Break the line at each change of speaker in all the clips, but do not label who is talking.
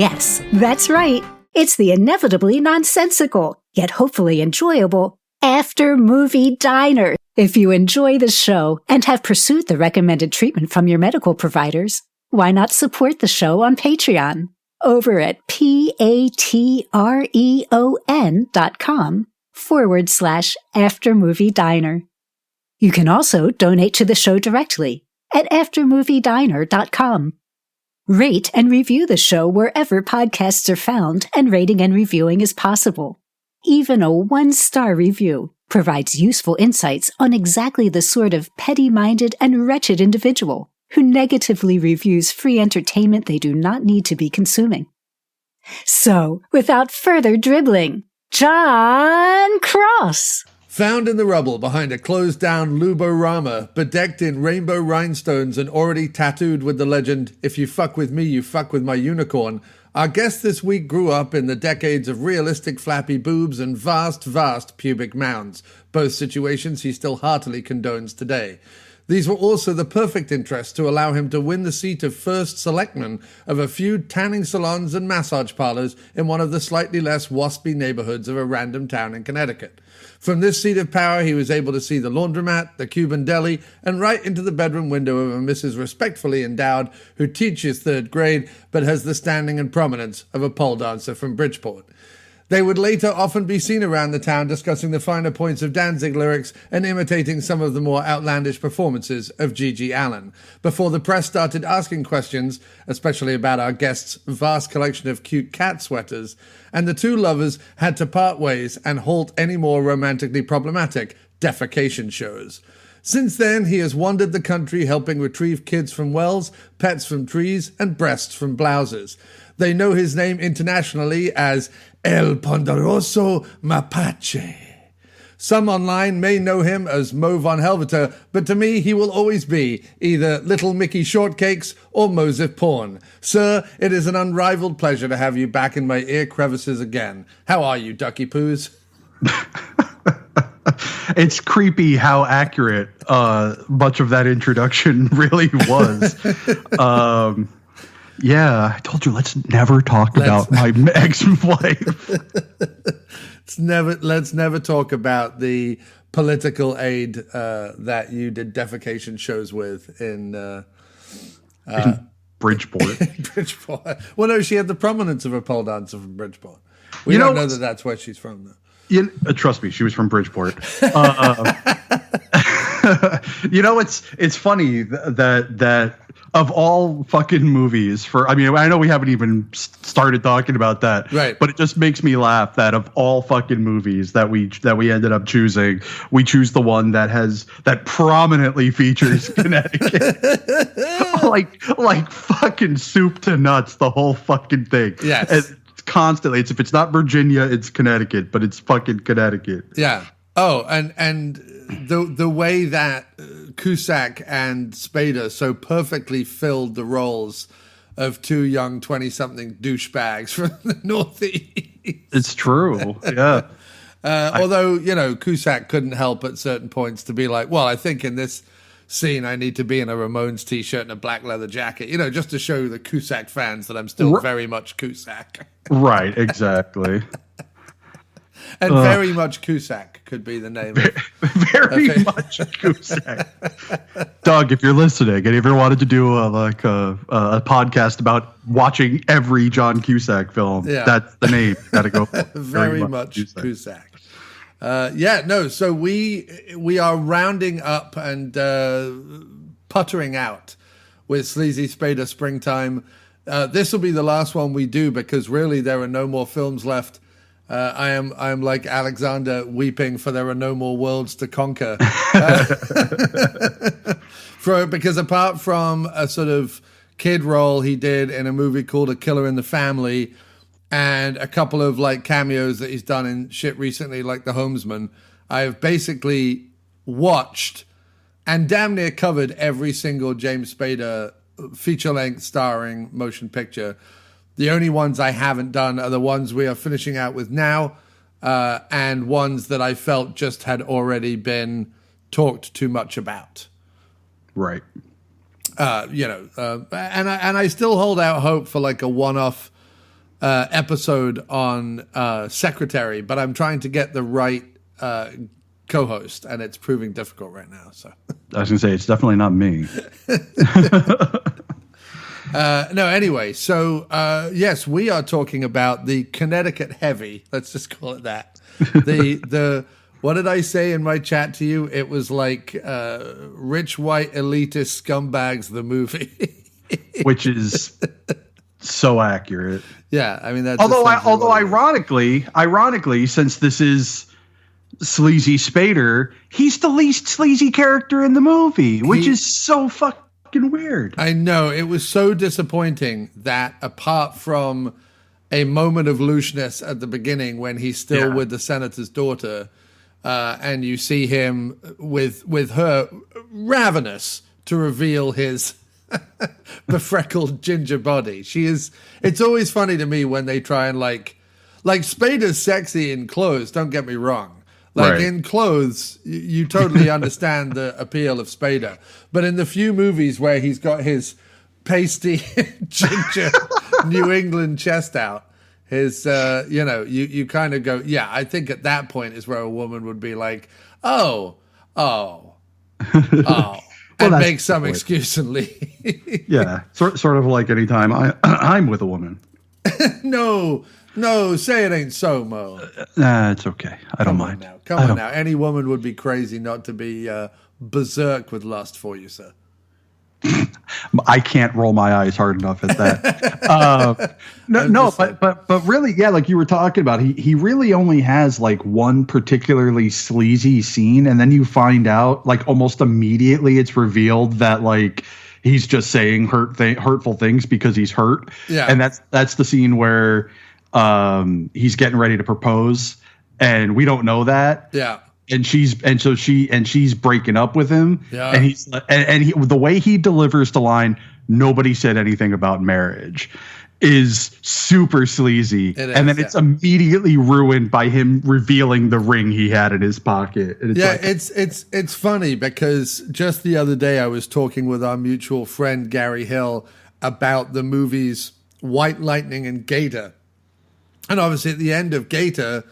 Yes, that's right. It's the inevitably nonsensical, yet hopefully enjoyable, After Movie Diner. If you enjoy the show and have pursued the recommended treatment from your medical providers, why not support the show on Patreon? Over at patreon.com/After Movie Diner. You can also donate to the show directly at aftermoviediner.com. Rate and review the show wherever podcasts are found, and rating and reviewing is possible. Even a 1-star review provides useful insights on exactly the sort of petty-minded and wretched individual who negatively reviews free entertainment they do not need to be consuming. So, without further dribbling, John Cross.
Found in the rubble behind a closed-down Luborama, bedecked in rainbow rhinestones and already tattooed with the legend, "If you fuck with me, you fuck with my unicorn," our guest this week grew up in the decades of realistic flappy boobs and vast, vast pubic mounds, both situations he still heartily condones today. These were also the perfect interests to allow him to win the seat of first selectman of a few tanning salons and massage parlors in one of the slightly less waspy neighborhoods of a random town in Connecticut. From this seat of power, he was able to see the laundromat, the Cuban deli, and right into the bedroom window of a Mrs. Respectfully Endowed who teaches third grade but has the standing and prominence of a pole dancer from Bridgeport. They would later often be seen around the town discussing the finer points of Danzig lyrics and imitating some of the more outlandish performances of Gigi Allen, before the press started asking questions, especially about our guest's vast collection of cute cat sweaters, and the two lovers had to part ways and halt any more romantically problematic defecation shows. Since then, he has wandered the country helping retrieve kids from wells, pets from trees, and breasts from blouses. They know his name internationally as El Ponderoso Mapache. Some online may know him as Moe Von Helevete, but to me he will always be either Little Mickey Shortcakes or Moseph Porne. Sir, it is an unrivaled pleasure to have you back in my ear crevices again. How are you, Ducky Poos?
It's creepy how accurate much of that introduction really was. Yeah, I told you, let's never talk about my ex-wife.
Let's never talk about the political aid that you did defecation shows with in
Bridgeport.
Bridgeport. Well, no, she had the prominence of a pole dancer from Bridgeport. We don't know that that's where she's from, though.
Trust me, she was from Bridgeport. It's funny that of all fucking movies I know we haven't even started talking about that,
right?
But it just makes me laugh that of all fucking movies that we ended up choosing, we choose the one that prominently features Connecticut, like fucking soup to nuts, the whole fucking thing.
Yes.
And constantly, if it's not Virginia, it's Connecticut, but it's fucking Connecticut.
Yeah. Oh, and the way that Cusack and Spader so perfectly filled the roles of two young 20-something douchebags from the Northeast.
It's true, yeah.
Although, Cusack couldn't help at certain points to be like, well, I think in this scene I need to be in a Ramones t-shirt and a black leather jacket, just to show the Cusack fans that I'm still very much Cusack.
Right, exactly.
And very much Cusack could be the name.
Very much Cusack. Doug, if you're listening, and if you wanted to do a podcast about watching every John Cusack film, that's the name. Gotta go.
Very much Cusack. So we are rounding up and puttering out with Sleazy Spader Springtime. This will be the last one we do because really there are no more films left. I am like Alexander weeping for there are no more worlds to conquer. Because apart from a sort of kid role he did in a movie called A Killer in the Family and a couple of like cameos that he's done in shit recently like The Homesman, I have basically watched and damn near covered every single James Spader feature-length starring motion picture. The only ones I haven't done are the ones we are finishing out with now, and ones that I felt just had already been talked too much about.
Right.
And I still hold out hope for like a one-off episode on Secretary, but I'm trying to get the right co-host, and it's proving difficult right now. So
I was going to say, it's definitely not me.
No, anyway, so yes, we are talking about the Connecticut Heavy. Let's just call it that. The what did I say in my chat to you? It was like rich white elitist scumbags, the movie,
which is so accurate.
Yeah, I mean that's
although ironically, since this is Sleazy Spader, he's the least sleazy character in the movie, which is so fucking weird.
I know, it was so disappointing that apart from a moment of looseness at the beginning when he's still with the senator's daughter, and you see him with her ravenous to reveal his befreckled ginger body. It's always funny to me when they try and like Spader's sexy in clothes, don't get me wrong. Like in clothes, you totally understand the appeal of Spader. But in the few movies where he's got his pasty ginger New England chest out, his, you kind of go, yeah, I think at that point is where a woman would be like, oh, and make some excuse and leave.
Yeah, sort of like anytime I'm with a woman.
No, say it ain't so, Mo.
It's okay. I don't mind.
Come on now. Any woman would be crazy not to be berserk with lust for you, sir.
I can't roll my eyes hard enough at that. But really, yeah, like you were talking about, he really only has like one particularly sleazy scene, and then you find out like almost immediately it's revealed that like he's just saying hurtful things because he's hurt.
Yeah,
and that's the scene where he's getting ready to propose, and we don't know that.
Yeah.
And she's breaking up with him.
Yeah.
And he the way he delivers the line, "Nobody said anything about marriage," is super sleazy. And then it's immediately ruined by him revealing the ring he had in his pocket. And
it's funny because just the other day I was talking with our mutual friend Gary Hill about the movies White Lightning and Gator. And obviously at the end of Gator,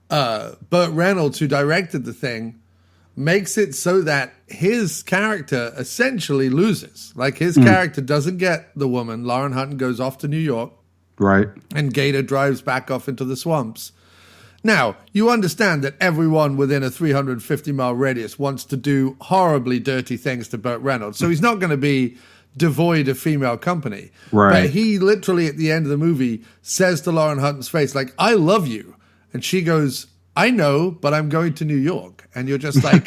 Burt Reynolds, who directed the thing, makes it so that his character essentially loses. Like his character doesn't get the woman. Lauren Hutton goes off to New York.
Right.
And Gator drives back off into the swamps. Now, you understand that everyone within a 350-mile radius wants to do horribly dirty things to Burt Reynolds. So he's not going to be devoid of female company.
Right.
But he literally, at the end of the movie, says to Lauren Hutton's face, like, I love you. And she goes, I know, but I'm going to New York. And you're just like,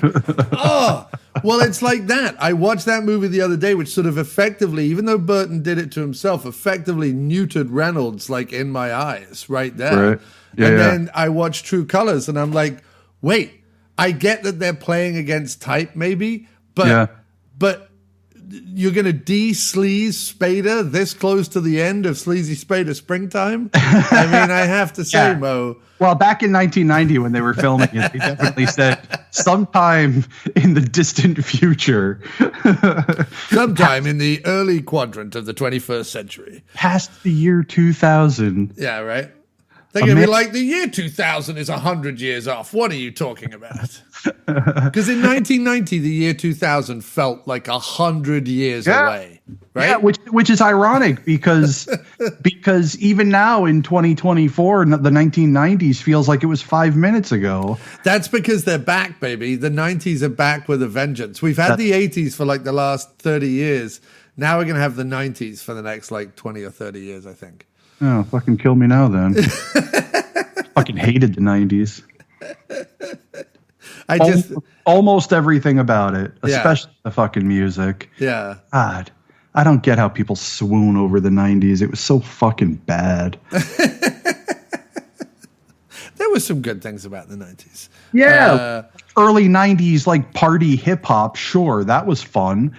oh, well, it's like that. I watched that movie the other day, which sort of effectively, even though Burton did it to himself, effectively neutered Reynolds, like in my eyes right there.
Right. Yeah,
and then I watched True Colors and I'm like, wait, I get that they're playing against type maybe, but you're going to de-sleaze Spader this close to the end of Sleazy Spader Springtime? I mean, I have to say, Mo.
Well, back in 1990 when they were filming it, they definitely said sometime in the distant future.
Sometime in the early quadrant of the 21st century.
Past the year 2000.
Yeah, right? They're going to be like, the year 2000 is 100 years off. What are you talking about? Because in 1990, the year 2000 felt like 100 years away, right?
Yeah, which is ironic because even now in 2024, the 1990s feels like it was 5 minutes ago.
That's because they're back, baby. The 90s are back with a vengeance. We've had the 80s for like the last 30 years. Now we're going to have the 90s for the next like 20 or 30 years, I think.
Oh, fucking kill me now then. Fucking hated the 90s. Almost everything about it, especially the fucking music.
Yeah.
God, I don't get how people swoon over the 90s. It was so fucking bad.
There were some good things about the 90s.
Yeah. Early 90s, like party hip hop. Sure, that was fun.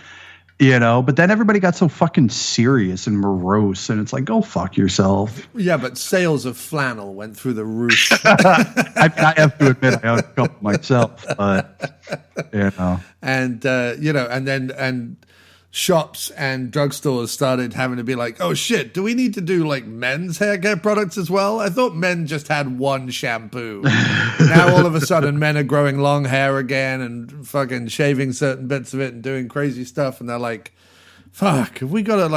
You know, but then everybody got so fucking serious and morose, and it's like, go fuck yourself.
Yeah, but sales of flannel went through the roof.
I have to admit, I own a couple myself, but you know,
and and shops and drugstores started having to be like, oh shit, do we need to do like men's hair care products as well? I thought men just had one shampoo. Now all of a sudden men are growing long hair again and fucking shaving certain bits of it and doing crazy stuff. And they're like, fuck, we gotta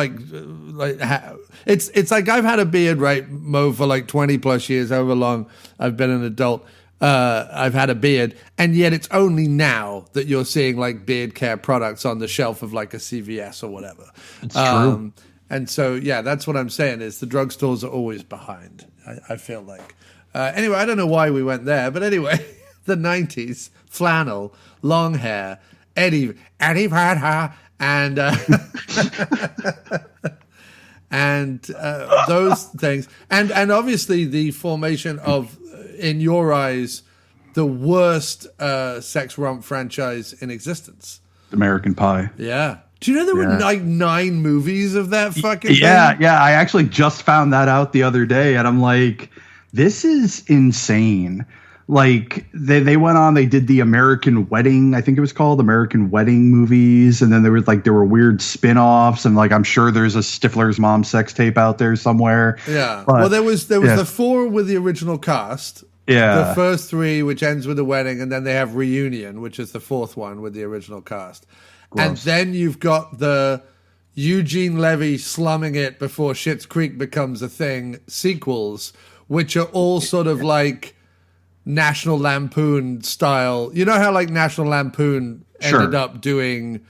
it's like I've had a beard, right, Mo, for like 20 plus years, however long I've been an adult. I've had a beard, and yet it's only now that you're seeing like beard care products on the shelf of like a CVS or whatever.
It's true.
And so, yeah, that's what I'm saying is the drugstores are always behind, I feel like. Anyway, I don't know why we went there, but anyway, the 90s, flannel, long hair, Eddie Vedder, and and those things, and obviously the formation of, in your eyes, the worst sex romp franchise in existence,
American Pie.
Yeah. Do you know there were like 9 movies of that fucking thing?
Yeah. I actually just found that out the other day, and I'm like, this is insane. Like they went on, they did the American Wedding, I think it was called American Wedding movies, and then there were weird spin-offs, and like I'm sure there's a Stifler's mom sex tape out there somewhere.
Yeah.
But,
well, there was the 4 with the original cast.
Yeah.
The first 3, which ends with a wedding, and then they have Reunion, which is the 4th one with the original cast.
Gross.
And then you've got the Eugene Levy slumming it before Schitt's Creek becomes a thing sequels, which are all sort of like National Lampoon style. You know how like National Lampoon ended up doing,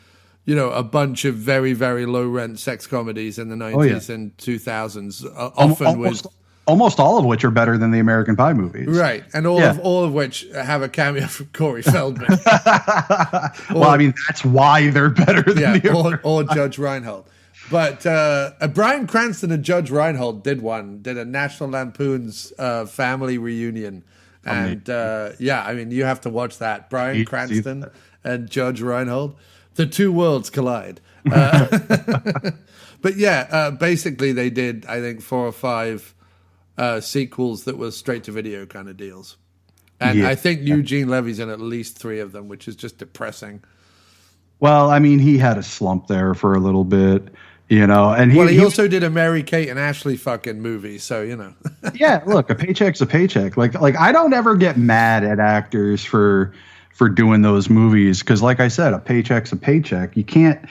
you know, a bunch of very, very low rent sex comedies in the 90s and 2000s, often
almost all of which are better than the American Pie movies.
Right. And all of which have a cameo from Corey Feldman.
Well, I mean, that's why they're better than
or Judge Reinhold. But Bryan Cranston and Judge Reinhold did a National Lampoon's family reunion. And I mean, you have to watch that. Bryan Cranston and Judge Reinhold. The two worlds collide. But basically they did, I think, 4 or 5 sequels that were straight to video kind of deals. And I think Eugene Levy's in at least 3 of them, which is just depressing.
Well, I mean, he had a slump there for a little bit. You know, and
he also did a Mary Kate and Ashley fucking movie, so you know.
Yeah, look, a paycheck's a paycheck. Like I don't ever get mad at actors for doing those movies because, like I said, a paycheck's a paycheck. You can't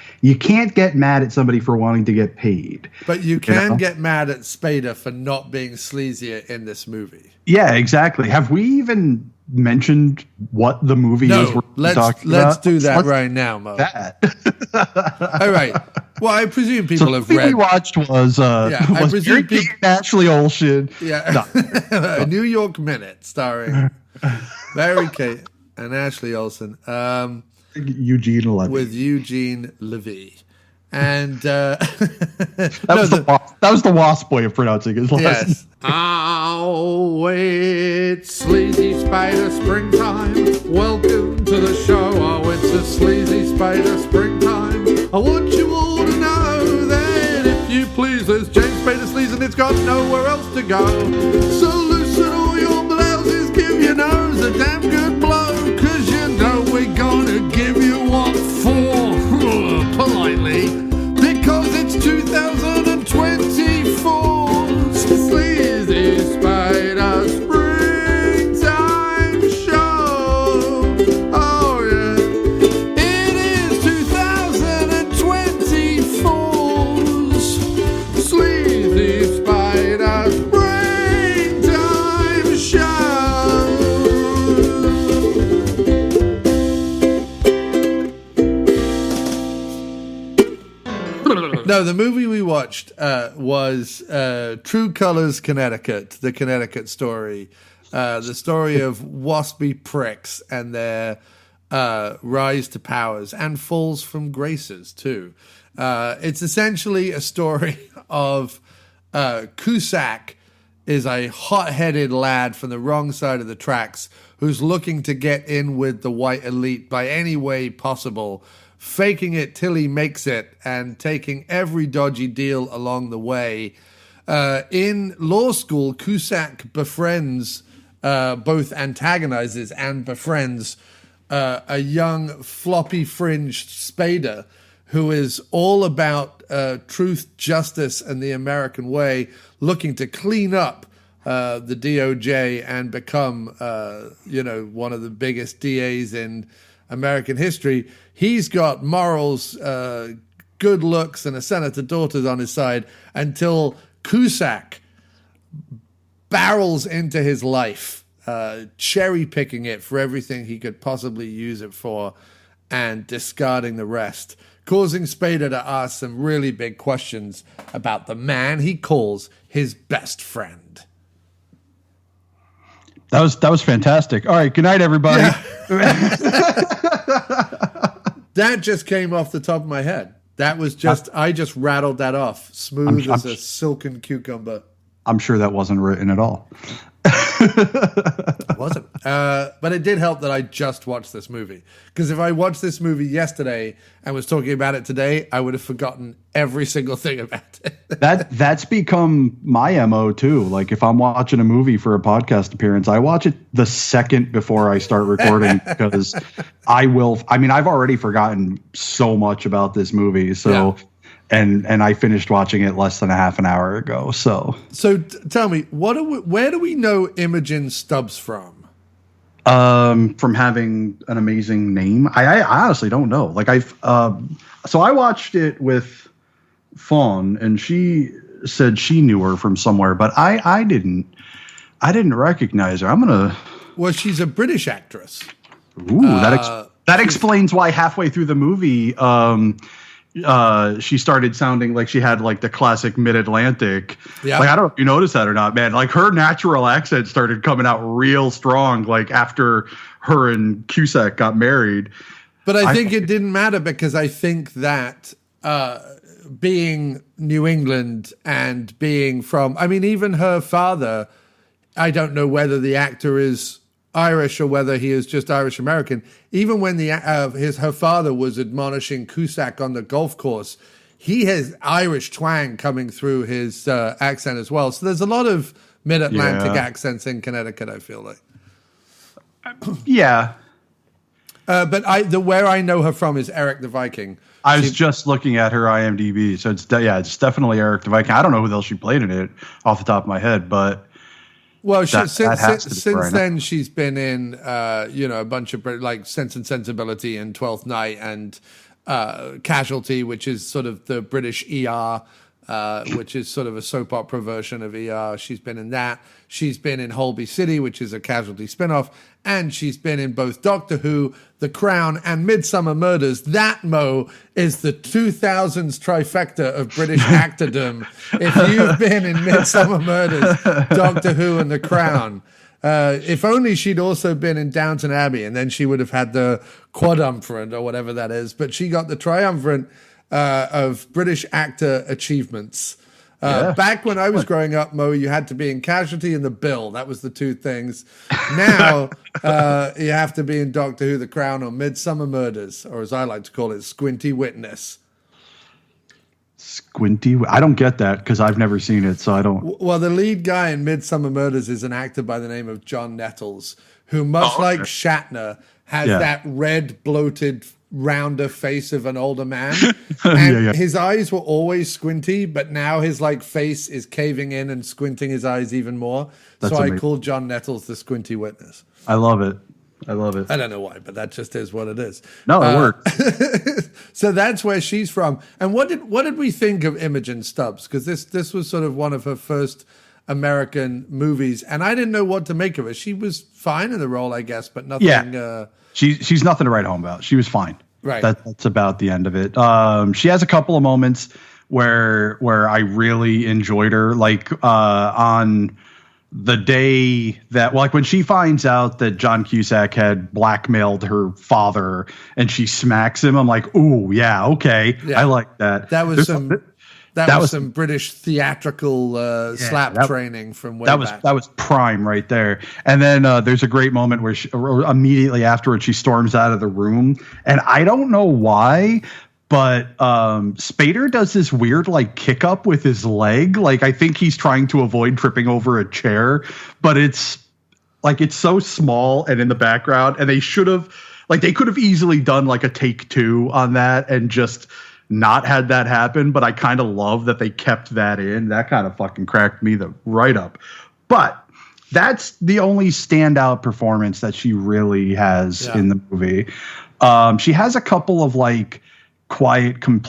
get mad at somebody for wanting to get paid.
But you can get mad at Spader for not being sleazier in this movie.
Yeah, exactly. Have we even mentioned what the movie is?
Let's do that right now, Mo. All right. Well, I presume people have read.
The movie we watched was Mary Kate and Ashley Olsen.
Yeah, a New York Minute starring Mary Kate and Ashley Olsen.
Eugene Levy.
With Eugene Levy. And
that was the Wasp way of pronouncing his last name.
Oh, it's Sleazy Spader springtime. Welcome to the show. Oh, it's a Sleazy Spader springtime. I want you all to know that if you please, there's James Spader Sleaze and it's got nowhere else to go. So loosen all your blouses, give your nose a damn good blow, 'cause you know we're gonna give you what for, politely, because it's 2024. Sleazy Spader springtime show. Oh yeah, it is 2024's Sleazy Spader springtime show. No, the movie we watched was True Colors, Connecticut, the Connecticut story. The story of waspy pricks and their rise to powers and falls from graces, too. It's essentially a story of Cusack is a hot-headed lad from the wrong side of the tracks who's looking to get in with the white elite by any way possible, faking it till he makes it and taking every dodgy deal along the way. In law school, Cusack befriends, both antagonizes and befriends a young floppy-fringed Spader who is all about truth, justice, and the American way, looking to clean up the DOJ and become, one of the biggest DAs in American history. He's got morals, good looks, and a senator daughter's on his side until Cusack barrels into his life, cherry picking it for everything he could possibly use it for and discarding the rest, causing Spader to ask some really big questions about the man he calls his best friend.
That was fantastic. All right, good night, everybody.
Yeah. That just came off the top of my head. That was just, I just rattled that off, smooth as a silken cucumber.
I'm sure that wasn't written at all.
It wasn't. But it did help that I just watched this movie. Because if I watched this movie yesterday and was talking about it today, I would have forgotten every single thing about it.
That's become my MO too. Like if I'm watching a movie for a podcast appearance, I watch it the second before I start recording because I've already forgotten so much about this movie. So yeah. And I finished watching it less than a half an hour ago. So
tell me, where do we know Imogen Stubbs from?
From having an amazing name. I honestly don't know. Like so I watched it with Fawn, and she said she knew her from somewhere, but I didn't recognize her.
Well, she's a British actress.
Ooh, that explains why halfway through the movie, she started sounding like she had like the classic mid-Atlantic. Yeah. Like, I don't know if you noticed that or not, man. Like her natural accent started coming out real strong, like after her and Cusack got married.
But I think it didn't matter because I think that being New England and being from, even her father, I don't know whether the actor is Irish or whether he is just Irish American. Even when her father was admonishing Cusack on the golf course, he has Irish twang coming through his accent as well. So there's a lot of mid-Atlantic accents in Connecticut, I feel like.
Yeah.
But where I know her from is Eric the Viking.
I was just looking at her IMDb, so it's definitely Eric the Viking. I don't know who else she played in it off the top of my head, but.
Well, since then, she's been in, a bunch of like Sense and Sensibility and 12th Night and Casualty, which is sort of the British ER, which is sort of a soap opera version of ER. She's been in that. She's been in Holby City, which is a Casualty spinoff. And she's been in both Doctor Who, The Crown, and Midsummer Murders. That, Mo, is the 2000s trifecta of British actordom. If you've been in Midsummer Murders, Doctor Who, and The Crown. If only she'd also been in Downton Abbey, and then she would have had the quadumvirate or whatever that is. But she got the triumvirate of British actor achievements. Back when I was growing up, Mo, you had to be in Casualty and The Bill. That was the two things. Now, you have to be in Doctor Who, The Crown, or Midsummer Murders, or as I like to call it, Squinty Witness.
Squinty? I don't get that because I've never seen it, so I don't.
Well, the lead guy in Midsummer Murders is an actor by the name of John Nettles, who, much like Shatner, has that red, bloated, rounder face of an older man. And his eyes were always squinty, but now his face is caving in and squinting his eyes even more. That's so amazing. I call John Nettles the Squinty Witness.
I love it. I
don't know why, but that just is what it is.
No, it works.
So that's where she's from. And what did we think of Imogen Stubbs? Because this was sort of one of her first American movies, and I didn't know what to make of her. She was fine in the role, I guess, but nothing.
Yeah. She's nothing to write home about. She was fine.
Right.
That's about the end of it. She has a couple of moments where I really enjoyed her, like on the day that, like when she finds out that John Cusack had blackmailed her father and she smacks him. I'm like, ooh, yeah, okay, I like that.
That was some British theatrical slap training from way back.
That was prime right there. And then there's a great moment where immediately afterwards she storms out of the room, and I don't know why, but Spader does this weird kick up with his leg. Like I think he's trying to avoid tripping over a chair, but it's so small and in the background, and they could have easily done a take two on that and just not had that happen, but I kind of love that they kept that in. That kind of fucking cracked me right up. But that's the only standout performance that she really has in the movie. She has a couple of like quiet what's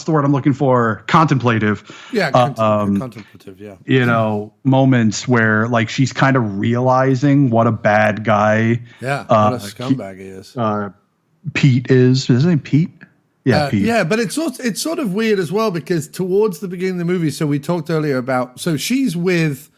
the word I'm looking for? Contemplative.
Yeah, contemplative, yeah.
You know, moments where like she's kind of realizing what a bad guy
what a scumbag he is.
Pete is his name Pete? Yeah, Pete.
Yeah, but it's sort of weird as well because towards the beginning of the movie, so we talked earlier about, so she's with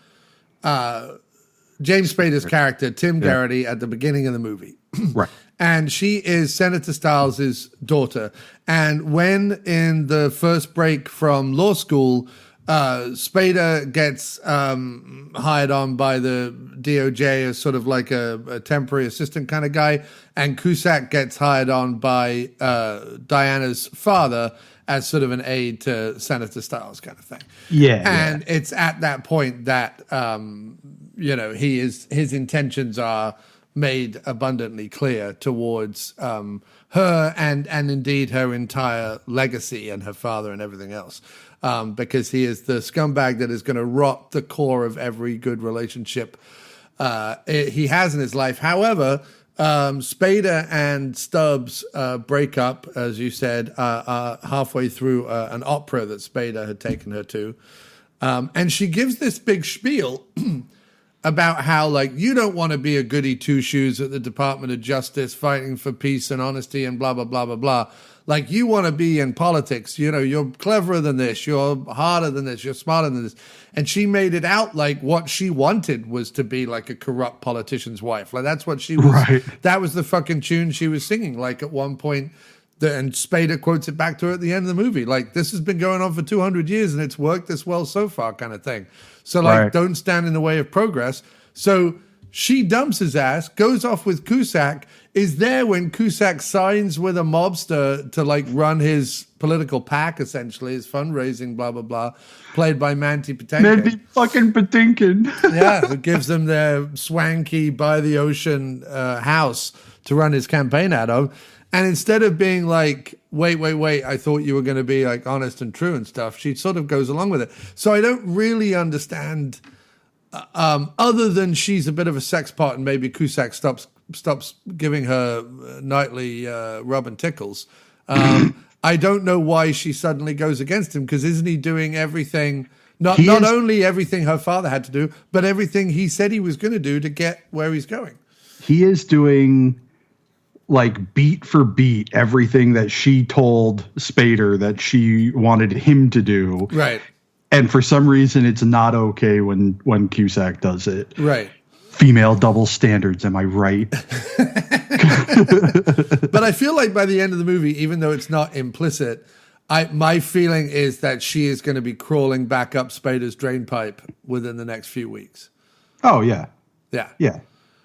James Spader's character, Tim Garrity, at the beginning of the movie.
Right.
And she is Senator Stiles' daughter. And when in the first break from law school, Spader gets hired on by the DOJ as sort of like a temporary assistant kind of guy, and Cusack gets hired on by Diana's father as sort of an aide to Senator Stiles kind of thing.
Yeah.
And it's at that point that, his intentions are made abundantly clear towards her and indeed her entire legacy and her father and everything else. Because he is the scumbag that is going to rot the core of every good relationship he has in his life. However, Spader and Stubbs break up, as you said, halfway through an opera that Spader had taken her to. And she gives this big spiel about how, like, you don't want to be a goody two-shoes at the Department of Justice fighting for peace and honesty and blah, blah, blah, blah, blah. Like, you want to be in politics. You know, you're cleverer than this. You're harder than this. You're smarter than this. And she made it out like what she wanted was to be like a corrupt politician's wife. Like, that's what she was.
Right.
That was the fucking tune she was singing. Like, at one point, and Spader quotes it back to her at the end of the movie. Like, this has been going on for 200 years and it's worked this well so far, kind of thing. So, like, don't stand in the way of progress. So she dumps his ass, goes off with Cusack, is there when Cusack signs with a mobster to, like, run his political PAC, essentially, his fundraising, blah, blah, blah, played by Mandy Patinkin.
Mandy fucking Patinkin.
Yeah, who gives them their swanky by-the-ocean house to run his campaign out of. And instead of being like, wait, I thought you were going to be like honest and true and stuff, she sort of goes along with it. So I don't really understand, other than she's a bit of a sex pot and maybe Cusack stops giving her nightly rub and tickles. I don't know why she suddenly goes against him, because isn't he doing everything, not only everything her father had to do, but everything he said he was going to do to get where he's going?
He is doing, like, beat for beat everything that she told Spader that she wanted him to do.
Right.
And for some reason, it's not okay when Cusack does it.
Right.
Female double standards, am I right?
But I feel like by the end of the movie, even though it's not implicit, my feeling is that she is going to be crawling back up Spader's drainpipe within the next few weeks.
Oh, yeah.
Yeah.
Yeah.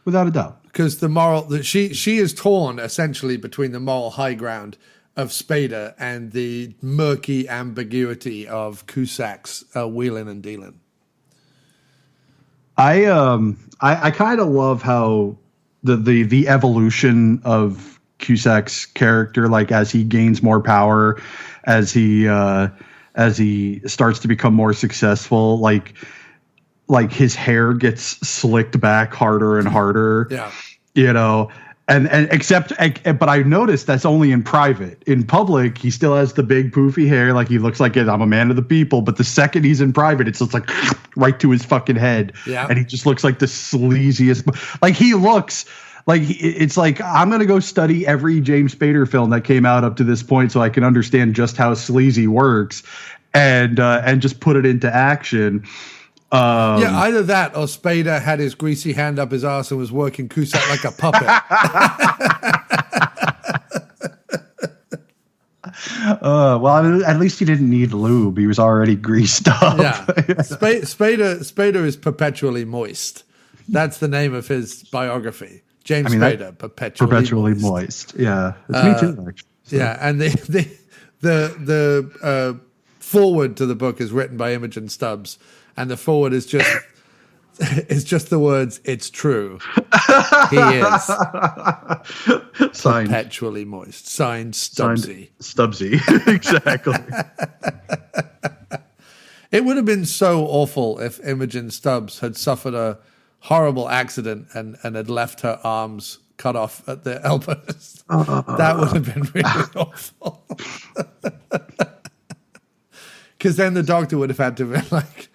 Without a doubt.
Because the moral that she is torn essentially between the moral high ground of Spader and the murky ambiguity of Cusack's wheeling and dealing.
I kind of love how the evolution of Cusack's character, like as he gains more power, as he starts to become more successful, like his hair gets slicked back harder and harder.
Yeah.
You know, but I noticed that's only in private. In public, he still has the big poofy hair, like he looks like I'm a man of the people. But the second he's in private, it's just like right to his fucking head.
Yeah.
And he just looks like the sleaziest. Like he looks like it's like, I'm going to go study every James Spader film that came out up to this point so I can understand just how sleazy works and just put it into action.
Yeah, either that or Spader had his greasy hand up his arse and was working Cusack like a puppet.
Well, I mean, at least he didn't need lube. He was already greased up.
Yeah, Spader is perpetually moist. That's the name of his biography. James Spader, perpetually moist.
Yeah, it's me too. Actually. So.
Yeah, and the forward to the book is written by Imogen Stubbs. And the forward is just the words, "It's true." He is.
Signed,
perpetually moist. Signed Stubbsy.
Stubbsy. Exactly.
It would have been so awful if Imogen Stubbs had suffered a horrible accident and had left her arms cut off at the elbows. That would have been really awful. Because then the doctor would have had to be like,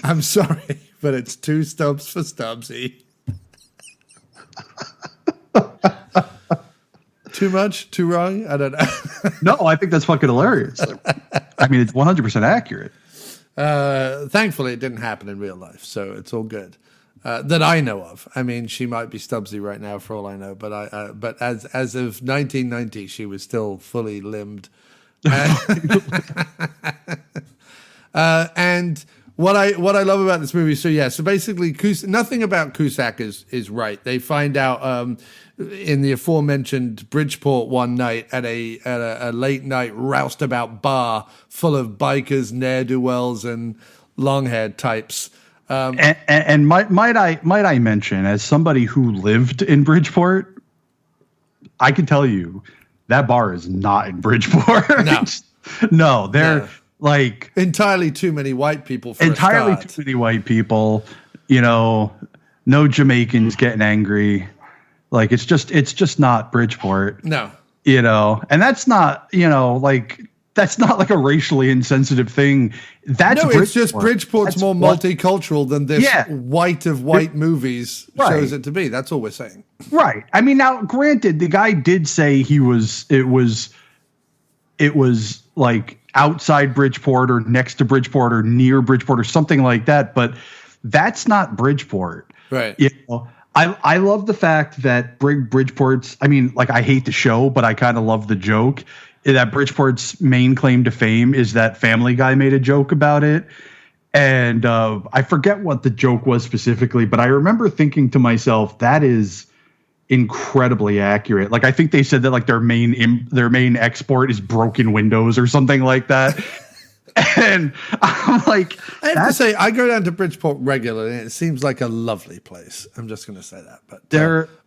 I'm sorry, but it's 2 stubs for Stubbsy. Too much? Too wrong? I don't know.
No, I think that's fucking hilarious. I mean, it's 100% accurate.
Thankfully, it didn't happen in real life, so it's all good. That I know of. I mean, she might be Stubbsy right now for all I know, but but as of 1990, she was still fully limbed. And what I love about this movie, so basically, nothing about Cusack is right. They find out in the aforementioned Bridgeport one night at a late night roustabout bar full of bikers, ne'er-do-wells, and long-haired types.
And might I mention, as somebody who lived in Bridgeport, I can tell you that bar is not in Bridgeport. No, they're like
entirely too many white people. Too
many white people. You know, no Jamaicans getting angry. Like it's just not Bridgeport.
No,
you know, and that's not that's not like a racially insensitive thing.
It's just Bridgeport's more multicultural than this white movies shows it to be. That's all we're saying.
Right. I mean, now, granted, the guy did say it was like outside Bridgeport or next to Bridgeport or near Bridgeport or something like that, but that's not Bridgeport.
Right.
You know, I love the fact that Bridgeport's, I mean, like I hate the show, but I kind of love the joke. That Bridgeport's main claim to fame is that Family Guy made a joke about it. And I forget what the joke was specifically, but I remember thinking to myself, that is incredibly accurate. Like, I think they said that like their main export is broken windows or something like that. And I'm like,
I have to say, I go down to Bridgeport regularly, and it seems like a lovely place. I'm just going to say that,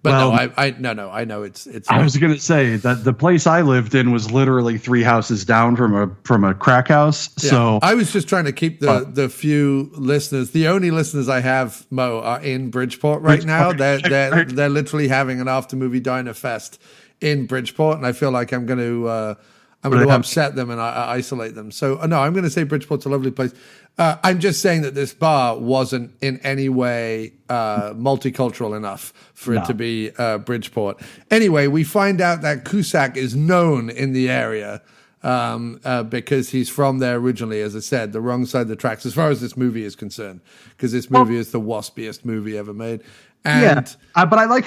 I know it's.
I was going to say that the place I lived in was literally 3 houses down from a crack house. Yeah, so
I was just trying to keep the few listeners. The only listeners I have, Mo, are in Bridgeport right now. They're literally having an after movie diner fest in Bridgeport, and I feel like I'm going to upset them and isolate them. So, no, I'm going to say Bridgeport's a lovely place. I'm just saying that this bar wasn't in any way multicultural enough for it to be Bridgeport. Anyway, we find out that Cusack is known in the area because he's from there originally, as I said, the wrong side of the tracks as far as this movie is concerned, because this movie is the waspiest movie ever made. And
but I like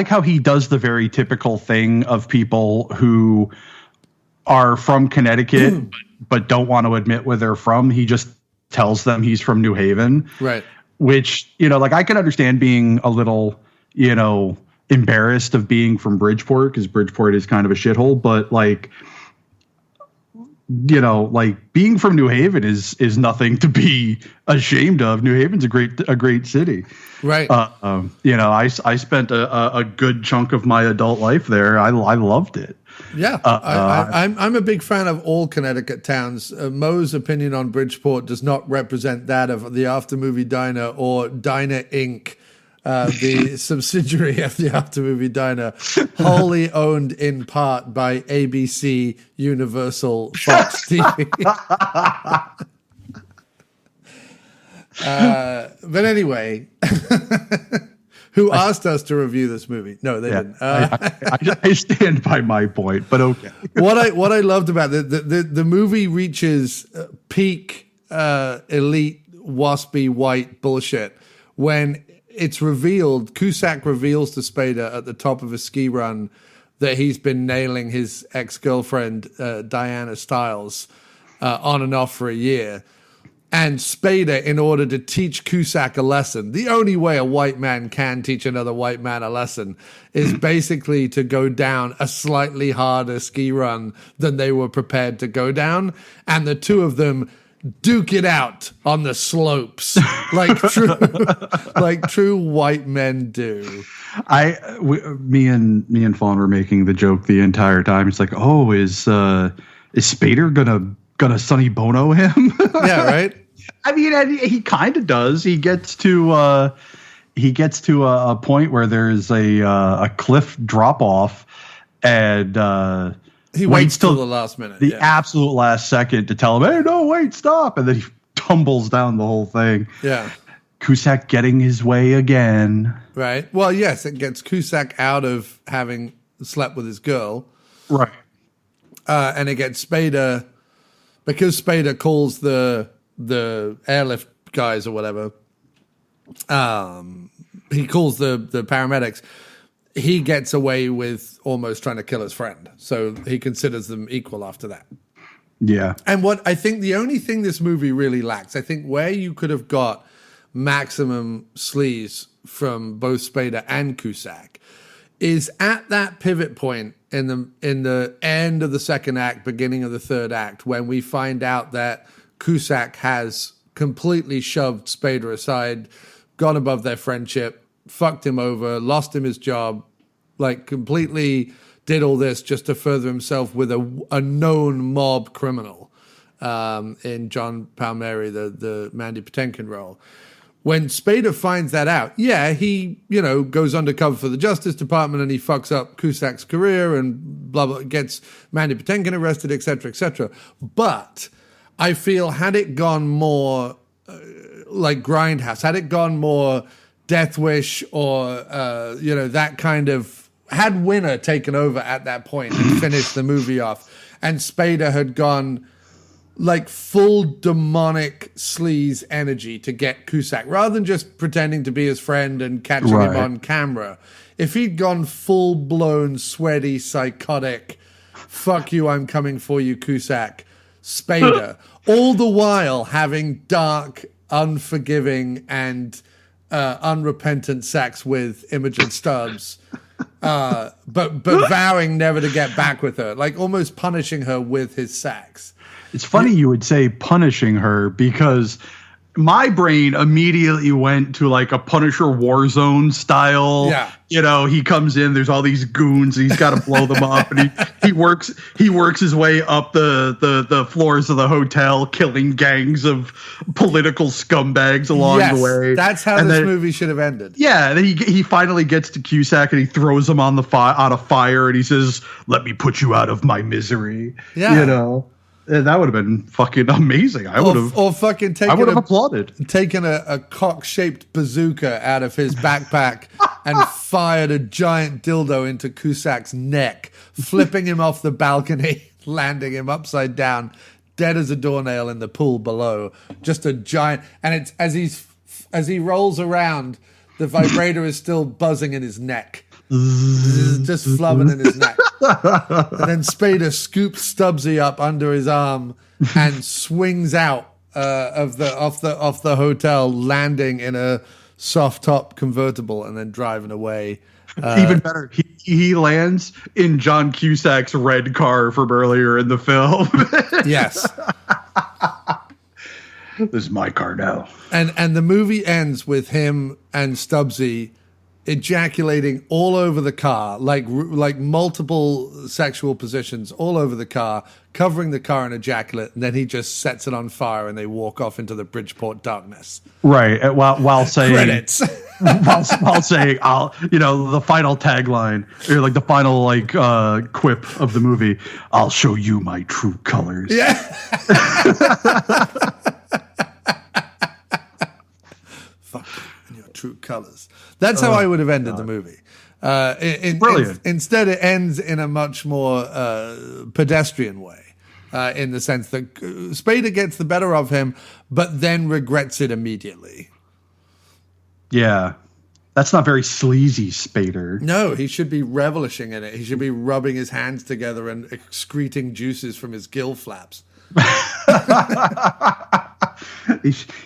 how he does the very typical thing of people who are from Connecticut, but don't want to admit where they're from. He just tells them he's from New Haven.
Right.
Which, like I can understand being a little, embarrassed of being from Bridgeport, because Bridgeport is kind of a shithole, but like being from New Haven is nothing to be ashamed of. New Haven's a great city.
Right.
I spent a good chunk of my adult life there. I loved it.
Yeah, I'm a big fan of all Connecticut towns. Moe's opinion on Bridgeport does not represent that of the After Movie Diner or Diner Inc., the subsidiary of the After Movie Diner, wholly owned in part by ABC, Universal, Fox TV. But anyway... Who asked us to review this movie? No, they didn't.
I stand by my point, but okay.
What I loved about the movie reaches peak elite waspy white bullshit when it's revealed. Cusack reveals to Spader at the top of a ski run that he's been nailing his ex-girlfriend Diana Stiles on and off for a year. And Spader, in order to teach Cusack a lesson, the only way a white man can teach another white man a lesson is basically to go down a slightly harder ski run than they were prepared to go down. And the two of them duke it out on the slopes like true white men do.
Me and Fawn were making the joke the entire time. It's like, oh, is Spader gonna Sonny Bono him?
Yeah, right.
I mean, he kind of does. He gets to a point where there's a cliff drop off, and
he waits till the last minute,
the absolute last second, to tell him, "Hey, no, wait, stop!" And then he tumbles down the whole thing.
Yeah,
Cusack getting his way again.
Right. Well, yes, it gets Cusack out of having slept with his girl.
Right.
And it gets Spader, because Spader calls the airlift guys or whatever. He calls the paramedics. He gets away with almost trying to kill his friend. So he considers them equal after that.
Yeah.
And what I think the only thing this movie really lacks, I think where you could have got maximum sleaze from both Spader and Cusack, is at that pivot point in the end of the second act, beginning of the third act, when we find out that Cusack has completely shoved Spader aside, gone above their friendship, fucked him over, lost him his job, like completely did all this just to further himself with a known mob criminal in John Palmieri, the Mandy Patinkin role. When Spader finds that out, yeah, he, goes undercover for the Justice Department and he fucks up Cusack's career and blah, blah, gets Mandy Patinkin arrested, et cetera, et cetera. But I feel had it gone more like Grindhouse, had it gone more Death Wish or, that kind of, had Winner taken over at that point and finished the movie off, and Spader had gone like full demonic sleaze energy to get Cusack, rather than just pretending to be his friend and catching him on camera. If he'd gone full blown, sweaty, psychotic, fuck you, I'm coming for you, Cusack, Spader, all the while having dark, unforgiving, and unrepentant sex with Imogen Stubbs, but vowing never to get back with her, like almost punishing her with his sex.
It's funny you would say punishing her, because my brain immediately went to like a Punisher Warzone style.
Yeah.
He comes in, there's all these goons, and he's got to blow them up, and he works his way up the floors of the hotel, killing gangs of political scumbags along the way.
That's how this movie should have ended.
Yeah, then he finally gets to Cusack and he throws him on a fire, and he says, "Let me put you out of my misery."
Yeah.
That would have been fucking amazing. I would have applauded.
Taken a cock-shaped bazooka out of his backpack and fired a giant dildo into Cusack's neck, flipping him off the balcony, landing him upside down, dead as a doornail in the pool below. Just a giant, and it's as he rolls around, the vibrator is still buzzing in his neck. Just flubbing in his neck. And then Spader scoops Stubbsy up under his arm and swings out off the hotel, landing in a soft top convertible and then driving away.
Even better, he lands in John Cusack's red car from earlier in the film.
Yes.
This is my car now.
And the movie ends with him and Stubbsy ejaculating all over the car, like multiple sexual positions all over the car, covering the car in ejaculate, and then he just sets it on fire and they walk off into the Bridgeport darkness.
Right, while saying
credits.
while saying, the final tagline, or like the final quip of the movie, "I'll show you my true colors."
Yeah. Fuck you and your true colors. That's how I would have ended the movie.
Brilliant.
Instead, it ends in a much more pedestrian way, in the sense that Spader gets the better of him, but then regrets it immediately.
Yeah. That's not very sleazy, Spader.
No, he should be relishing in it. He should be rubbing his hands together and excreting juices from his gill flaps.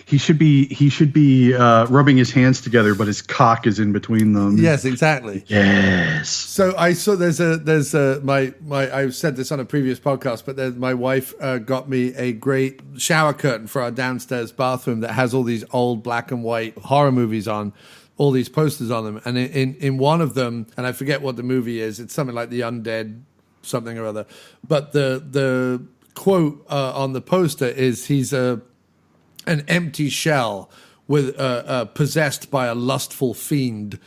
He should be rubbing his hands together, but his cock is in between them.
Yes, exactly.
Yes.
So I saw I've said this on a previous podcast, but my wife got me a great shower curtain for our downstairs bathroom that has all these old black and white horror movies on, all these posters on them. And in one of them, and I forget what the movie is, it's something like The Undead something or other. But the quote on the poster is he's an empty shell with possessed by a lustful fiend.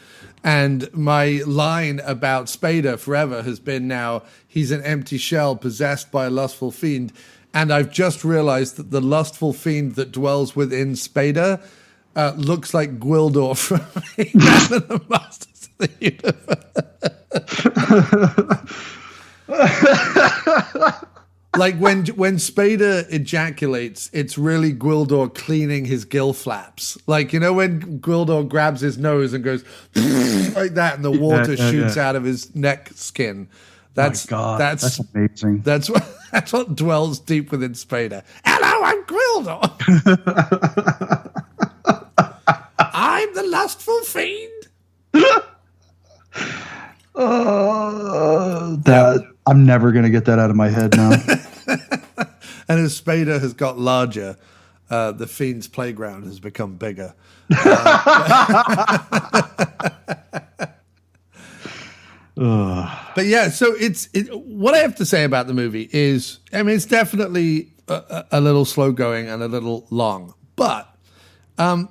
And my line about Spader forever has been now he's an empty shell possessed by a lustful fiend. And I've just realized that the lustful fiend that dwells within Spader looks like Gwildor from the Masters of the Universe. Like when Spader ejaculates, it's really Gwildor cleaning his gill flaps. Like, you know, when Gwildor grabs his nose and goes like that, and the water shoots out of his neck skin. That's amazing. That's what dwells deep within Spader. Hello, I'm Gwildor. I'm the lustful fiend.
I'm never going to get that out of my head now.
And as Spader has got larger, the fiend's playground has become bigger. But yeah, so what I have to say about the movie is, I mean, it's definitely a little slow going and a little long, but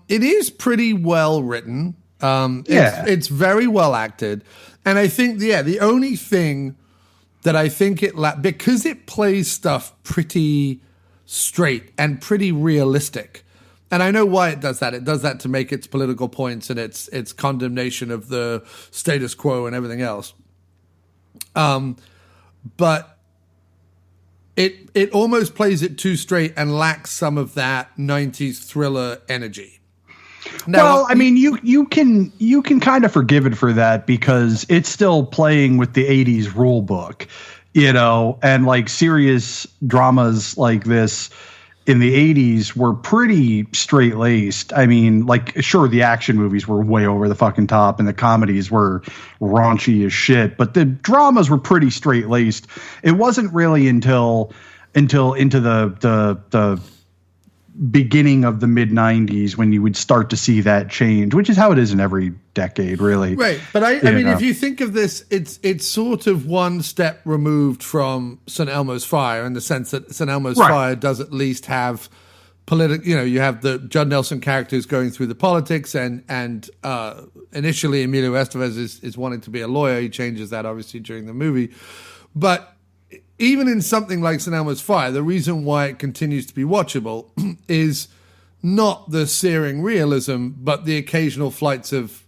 it is pretty well written. It's very well acted. And I think, the only thing that I think because it plays stuff pretty straight and pretty realistic. And I know why it does that. It does that to make its political points and its condemnation of the status quo and everything else. But it almost plays it too straight and lacks some of that 90s thriller energy. Now,
well, I mean, you can kind of forgive it for that because it's still playing with the 80s rule book, you know, and like serious dramas like this in the 80s were pretty straight laced. I mean, like, sure, the action movies were way over the fucking top and the comedies were raunchy as shit, but the dramas were pretty straight laced. It wasn't really until into the beginning of the mid 90s when you would start to see that change, which is how it is in every decade, really.
Right. But I mean, if you think of this, it's sort of one step removed from St. Elmo's Fire in the sense that St. Elmo's Fire does at least have political, you know, you have the Judd Nelson characters going through the politics and initially Emilio Estevez is wanting to be a lawyer. He changes that obviously during the movie. But even in something like St. Elmo's Fire, the reason why it continues to be watchable is not the searing realism, but the occasional flights of,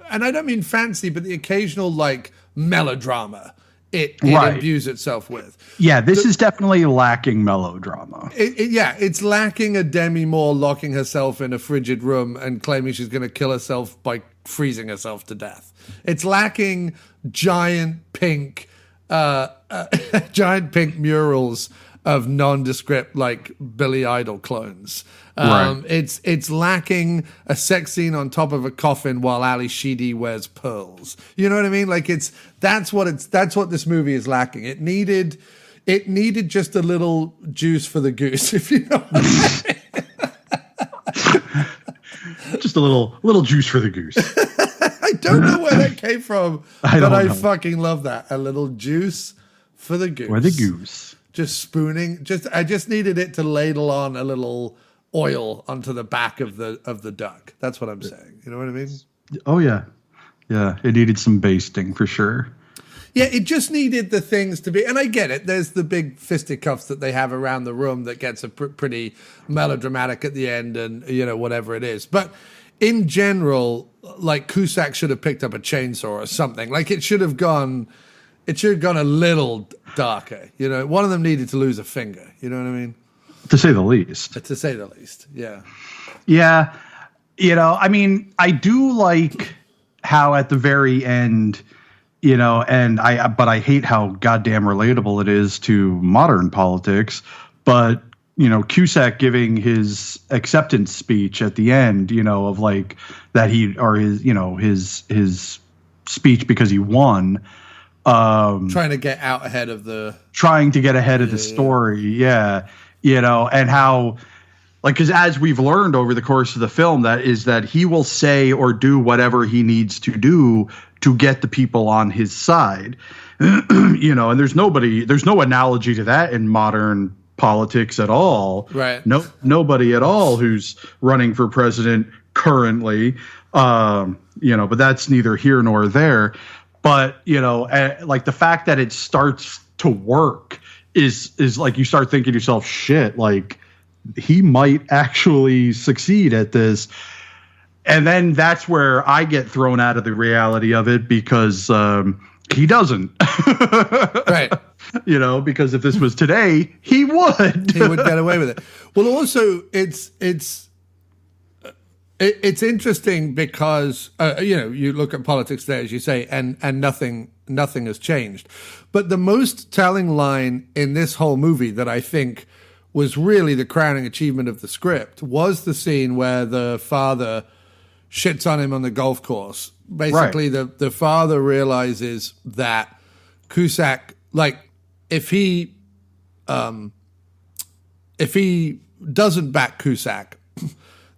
and I don't mean fancy, but the occasional like melodrama it imbues itself with.
Yeah, this is definitely lacking melodrama.
It's lacking a Demi Moore locking herself in a frigid room and claiming she's going to kill herself by freezing herself to death. It's lacking giant pink murals of nondescript like Billy Idol clones. It's lacking a sex scene on top of a coffin while Ali Sheedy wears pearls. You know what I mean? Like that's what this movie is lacking. It needed just a little juice for the goose, if you know what I mean.
Just a little juice for the goose.
I don't know where that came from, but I fucking love that. A little juice for the goose.
For the goose.
Just spooning. I just needed it to ladle on a little oil onto the back of the duck. That's what I'm saying. You know what I mean?
Oh yeah. Yeah. It needed some basting for sure.
Yeah, it just needed the things to be, and I get it. There's the big fisticuffs that they have around the room that gets a pretty melodramatic at the end, and you know whatever it is. But in general, like Cusack should have picked up a chainsaw or something. Like it should have gone a little darker. You know, one of them needed to lose a finger. You know what I mean?
To say the least.
To say the least. Yeah.
Yeah. You know, I mean, I do like how at the very end, you know, but I hate how goddamn relatable it is to modern politics. But Cusack giving his acceptance speech at the end, of like that his speech because he won.
Trying to get out ahead of the
story. Yeah. And how, like, because as we've learned over the course of the film, that he will say or do whatever he needs to do to get the people on his side. And there's no analogy to that in modern politics at all.
Right.
Nobody at all who's running for president currently. But that's neither here nor there. But, like the fact that it starts to work is like you start thinking to yourself, shit, like he might actually succeed at this. And then that's where I get thrown out of the reality of it because he doesn't.
Right.
Because if this was today, he would.
He would get away with it. Well, also, it's interesting because you look at politics there, as you say, and nothing has changed. But the most telling line in this whole movie that I think was really the crowning achievement of the script was the scene where the father shits on him on the golf course. Basically, right. the father realizes that Cusack, like, if he doesn't back Cusack,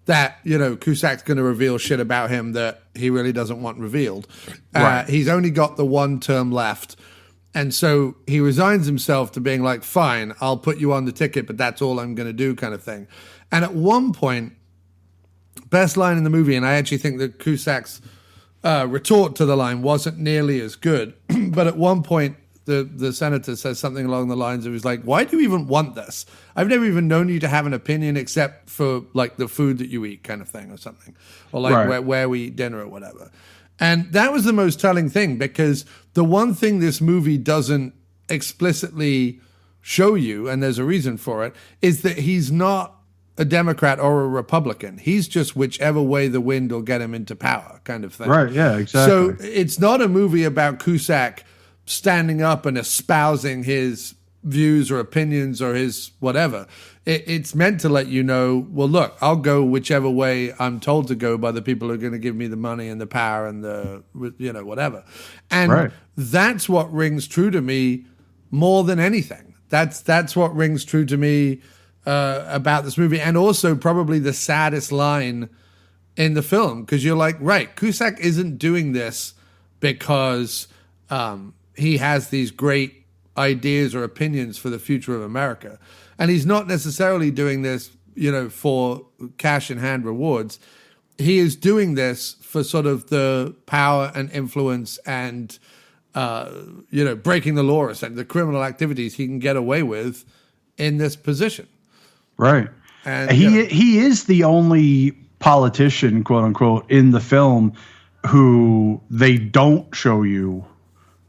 that, Cusack's going to reveal shit about him that he really doesn't want revealed. Right. He's only got the one term left. And so he resigns himself to being like, fine, I'll put you on the ticket, but that's all I'm going to do, kind of thing. And at one point, best line in the movie, and I actually think that Cusack's retort to the line wasn't nearly as good, but at one point, the senator says something along the lines of, he's like, why do you even want this? I've never even known you to have an opinion except for like the food that you eat, kind of thing, or something, or like
right.
where we eat dinner or whatever. And that was the most telling thing, because the one thing this movie doesn't explicitly show you, and there's a reason for it, is that he's not a Democrat or a Republican. He's just whichever way the wind will get him into power, kind of thing.
Right, yeah, exactly.
So it's not a movie about Cusack standing up and espousing his views or opinions or his whatever. It's meant to let you know, well, look, I'll go whichever way I'm told to go by the people who are going to give me the money and the power and the, whatever. And right. That's what rings true to me more than anything. That's what rings true to me about this movie. And also probably the saddest line in the film, because you're like, right, Cusack isn't doing this because he has these great ideas or opinions for the future of America. And he's not necessarily doing this, for cash in hand rewards. He is doing this for sort of the power and influence and, breaking the law, and the criminal activities he can get away with in this position.
Right. And he is the only politician, quote unquote, in the film who they don't show you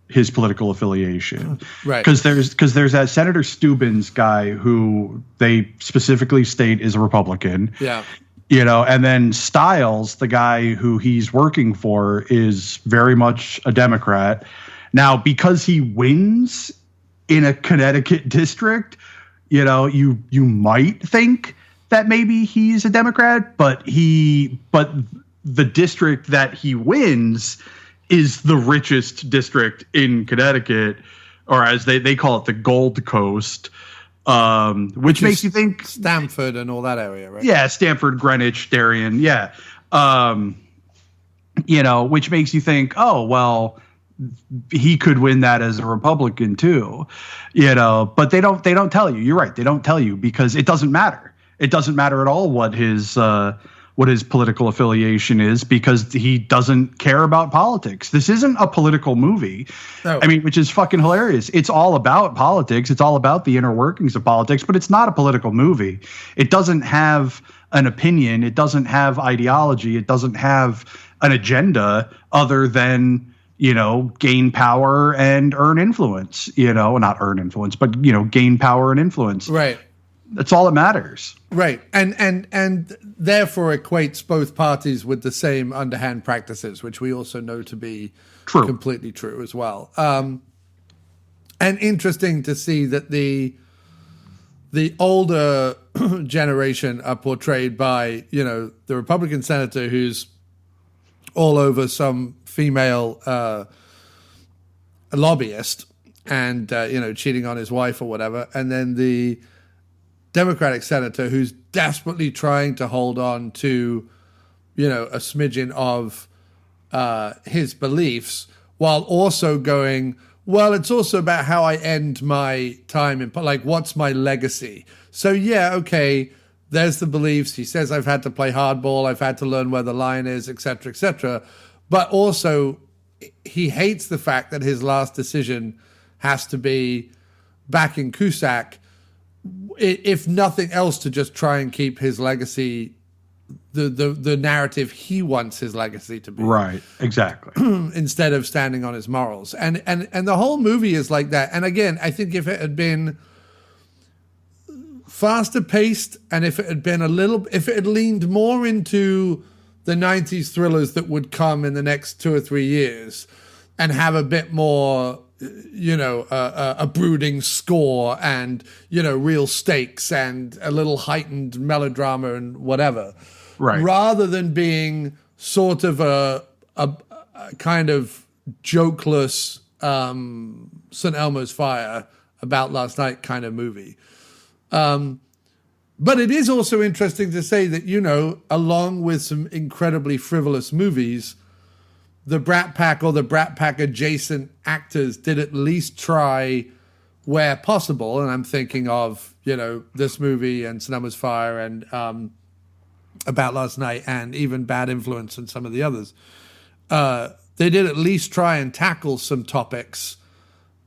his political affiliation.
Right.
Because there's that Senator Steubens guy who they specifically state is a Republican.
Yeah.
And then Stiles, the guy who he's working for, is very much a Democrat. Now, because he wins in a Connecticut district, you might think that maybe he's a Democrat, but the district that he wins is the richest district in Connecticut, or as they call it, the Gold Coast, which makes you think
Stamford and all that area, right?
Yeah, Stamford, Greenwich, Darien, yeah. Which makes you think, oh, well, he could win that as a Republican too, but they don't tell you. You're right. They don't tell you because it doesn't matter. It doesn't matter at all what his political affiliation is, because he doesn't care about politics. This isn't a political movie. No. I mean, which is fucking hilarious. It's all about politics. It's all about the inner workings of politics, but it's not a political movie. It doesn't have an opinion. It doesn't have ideology. It doesn't have an agenda other than, gain power and earn influence, not earn influence, but, gain power and influence.
Right.
That's all that matters.
Right. And therefore equates both parties with the same underhand practices, which we also know to be true. Completely true as well. And interesting to see that the the older generation are portrayed by, you know, the Republican senator who's all over some female lobbyist and, you know, cheating on his wife or whatever. And then the Democratic senator who's desperately trying to hold on to, you know, a smidgen of his beliefs while also going, well, it's also about how I end my time in, like, what's my legacy? So, yeah, okay, there's the beliefs. He says I've had to play hardball. I've had to learn where the line is, et cetera, et cetera. But also, he hates the fact that his last decision has to be backing Cusack, if nothing else, to just try and keep his legacy, the narrative he wants his legacy to be.
Right, exactly.
Instead of standing on his morals. And the whole movie is like that. And again, I think if it had been faster paced and if it had leaned more into the 90s thrillers that would come in the next 2 or 3 years and have a bit more, you know, a brooding score and, you know, real stakes and a little heightened melodrama and whatever.
Right.
Rather than being sort of a kind of jokeless St. Elmo's Fire about last night kind of movie. But it is also interesting to say that, you know, along with some incredibly frivolous movies, the Brat Pack or the Brat Pack adjacent actors did at least try where possible. And I'm thinking of, you know, this movie and St. Elmo's Fire and About Last Night and even Bad Influence and some of the others. They did at least try and tackle some topics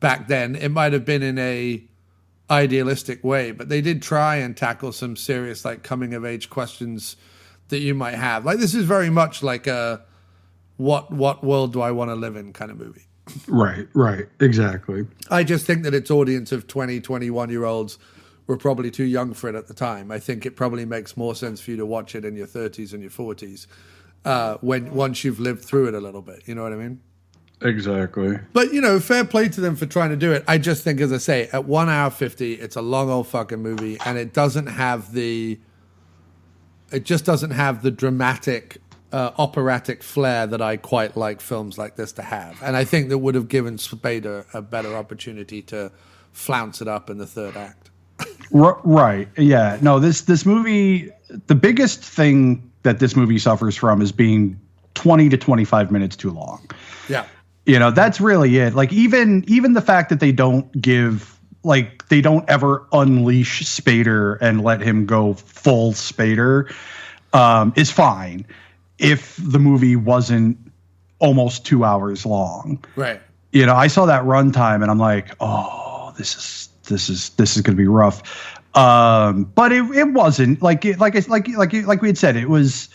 back then. It might have been in a idealistic way, but they did try and tackle some serious, like, coming of age questions that you might have. Like, this is very much like a what world do I want to live in kind of movie.
Right, exactly.
I just think that its audience of 20, 21-year-olds were probably too young for it at the time. I think it probably makes more sense for you to watch it in your 30s and your 40s once you've lived through it a little bit. You know what I mean?
Exactly.
But, you know, fair play to them for trying to do it. I just think, as I say, at 1 hour 50, it's a long old fucking movie, and it doesn't have the dramatic, operatic flair that I quite like films like this to have. And I think that would have given Spader a better opportunity to flounce it up in the third act.
Right. Yeah. No, this movie, the biggest thing that this movie suffers from is being 20 to 25 minutes too long.
Yeah.
You know, that's really it. Like, even the fact that they don't ever unleash Spader and let him go full Spader is fine if the movie wasn't almost 2 hours long.
Right.
You know, I saw that runtime and I'm like, oh, this is going to be rough. But it wasn't like we had said, it was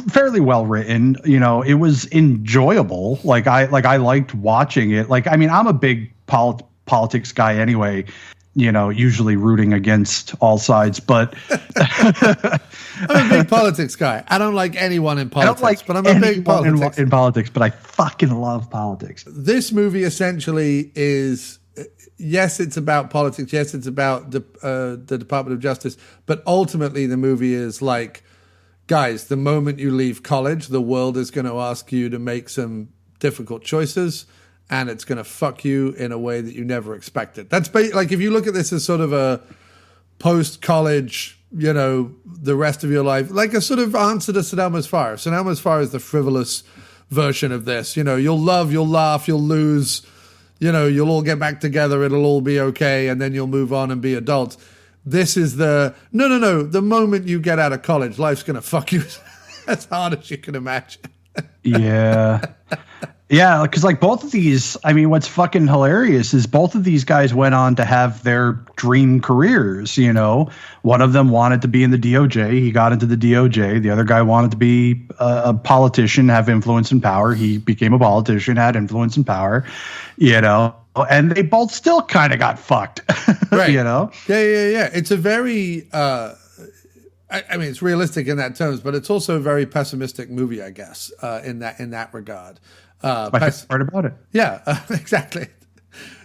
fairly well written. You know, it was enjoyable. I liked watching it. Like, I mean, I'm a big politics guy anyway, you know, usually rooting against all sides, but
I'm a big politics guy. I don't like anyone in politics, but I'm a big politics
in politics, but I fucking love politics.
This movie essentially is, yes, it's about politics. Yes, it's about the Department of Justice, but ultimately the movie is like, guys, the moment you leave college, the world is going to ask you to make some difficult choices, and it's going to fuck you in a way that you never expected. That's like, if you look at this as sort of a post-college, you know, the rest of your life, like a sort of answer to St. Elmo's Fire. St. Elmo's Fire is the frivolous version of this. You know, you'll love, you'll laugh, you'll lose, you know, you'll all get back together, it'll all be okay, and then you'll move on and be adults. This is the, no, the moment you get out of college, life's going to fuck you as hard as you can imagine.
Yeah. Yeah, because like both of these, I mean, what's fucking hilarious is both of these guys went on to have their dream careers, you know. One of them wanted to be in the DOJ. He got into the DOJ. The other guy wanted to be a politician, have influence and power. He became a politician, had influence and power, you know. And they both still kind of got fucked,
right?
You know?
Yeah. It's a very, I mean, it's realistic in that terms, but it's also a very pessimistic movie, I guess, in that regard.
My favorite part about it.
Yeah, exactly.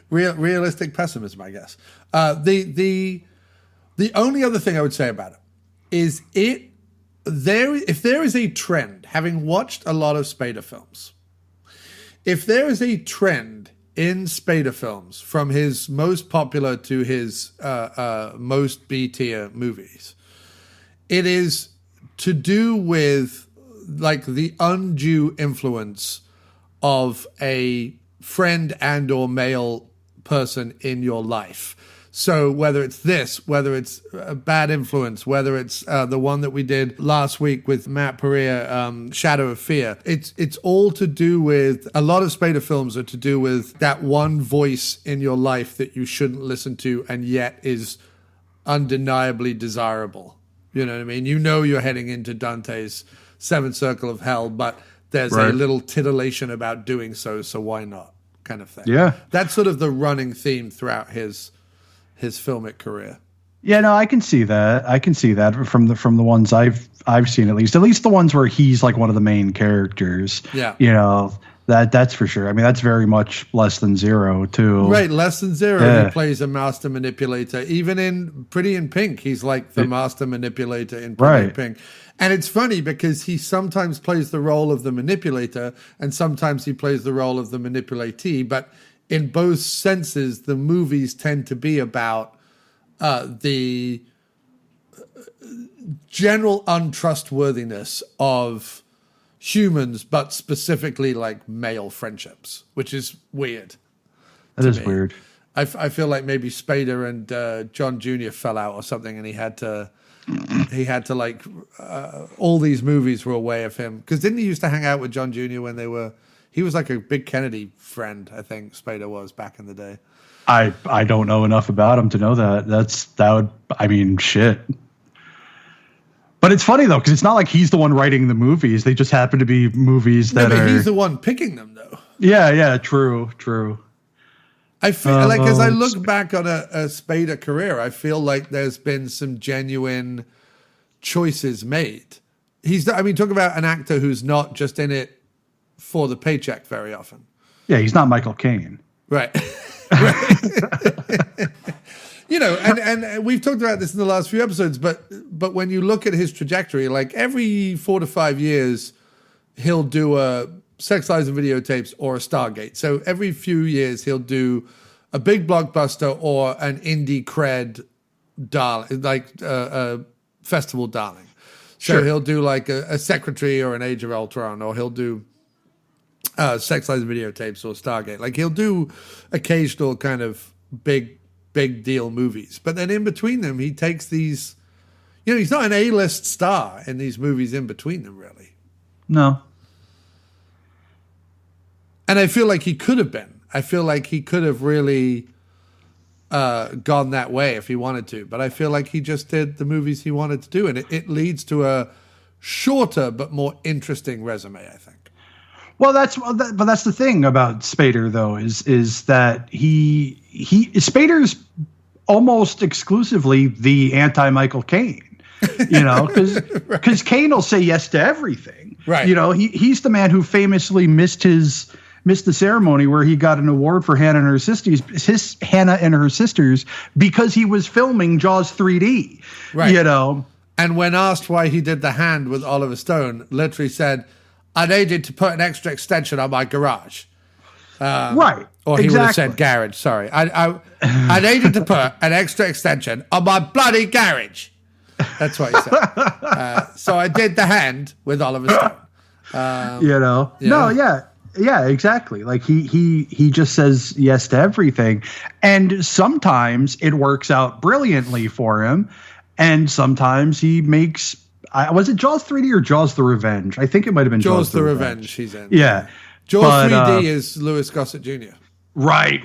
Realistic pessimism, I guess. The The only other thing I would say about it is if there is a trend, having watched a lot of Spader films, if there is a trend in Spader films from his most popular to his most B-tier movies, it is to do with like the undue influence of a friend and or male person in your life. So whether it's this, whether it's a bad influence, whether it's the one that we did last week with Matt Perea, Shadow of Fear, it's all to do with, a lot of Spader films are to do with that one voice in your life that you shouldn't listen to and yet is undeniably desirable. You know what I mean? You know you're heading into Dante's Seventh Circle of Hell, but there's a little titillation about doing so why not, kind of thing.
Yeah.
That's sort of the running theme throughout his filmic career.
Yeah, no, I can see that. I can see that from the ones I've seen, at least the ones where he's like one of the main characters.
Yeah.
You know, that's for sure. I mean, that's very much Less Than Zero too.
Right, Less Than Zero. He plays a master manipulator. Even in Pretty in Pink, he's like the master manipulator in Pretty in Pink. And it's funny because he sometimes plays the role of the manipulator and sometimes he plays the role of the manipulatee. But in both senses, the movies tend to be about the general untrustworthiness of humans, but specifically like male friendships, which is weird.
That is weird.
I feel like maybe Spader and John Jr. fell out or something, and he had to like all these movies were a way of him, because didn't he used to hang out with John Jr. when he was like a big Kennedy friend, I think Spader was back in the day.
I don't know enough about him to know that. Shit. But it's funny, though, because it's not like he's the one writing the movies. They just happen to be movies that are...
he's the one picking them, though.
Yeah, true.
I feel like, as I look back on a Spader career, I feel like there's been some genuine choices made. Talk about an actor who's not just in it for the paycheck very often.
Yeah, he's not Michael Caine.
Right. You know, and we've talked about this in the last few episodes, but when you look at his trajectory, like every 4 to 5 years, he'll do a Sex, Lies, and Videotapes or a Stargate. So every few years, he'll do a big blockbuster or an indie cred darling, like a festival darling. So he'll do like a Secretary or an Age of Ultron, or he'll do Sex, Lies, and Videotapes or Stargate. Like he'll do occasional kind of big deal movies. But then in between them, he takes these, you know, he's not an A-list star in these movies in between them, really.
No.
And I feel like he could have been. I feel like he could have really gone that way if he wanted to. But I feel like he just did the movies he wanted to do. And it leads to a shorter but more interesting resume, I think.
Well, that's the thing about Spader, though, is that Spader's almost exclusively the anti-Michael Caine, you know, because Caine will say yes to everything.
Right.
You know, he's the man who famously missed the ceremony where he got an award for Hannah and her sisters because he was filming Jaws 3D.
Right.
You know.
And when asked why he did the hand with Oliver Stone, literally said, I needed to put an extra extension on my garage.
Right.
Or he would have said garage, sorry. I needed to put an extra extension on my bloody garage. That's what he said. So I did the hand with Oliver Stone.
You know? Yeah. No, yeah. Yeah, exactly. Like he just says yes to everything. And sometimes it works out brilliantly for him. And sometimes he makes... was it Jaws 3D or Jaws the Revenge? I think it might have been
Jaws the Revenge he's in.
Yeah.
Jaws 3D is Louis Gossett Jr.
Right.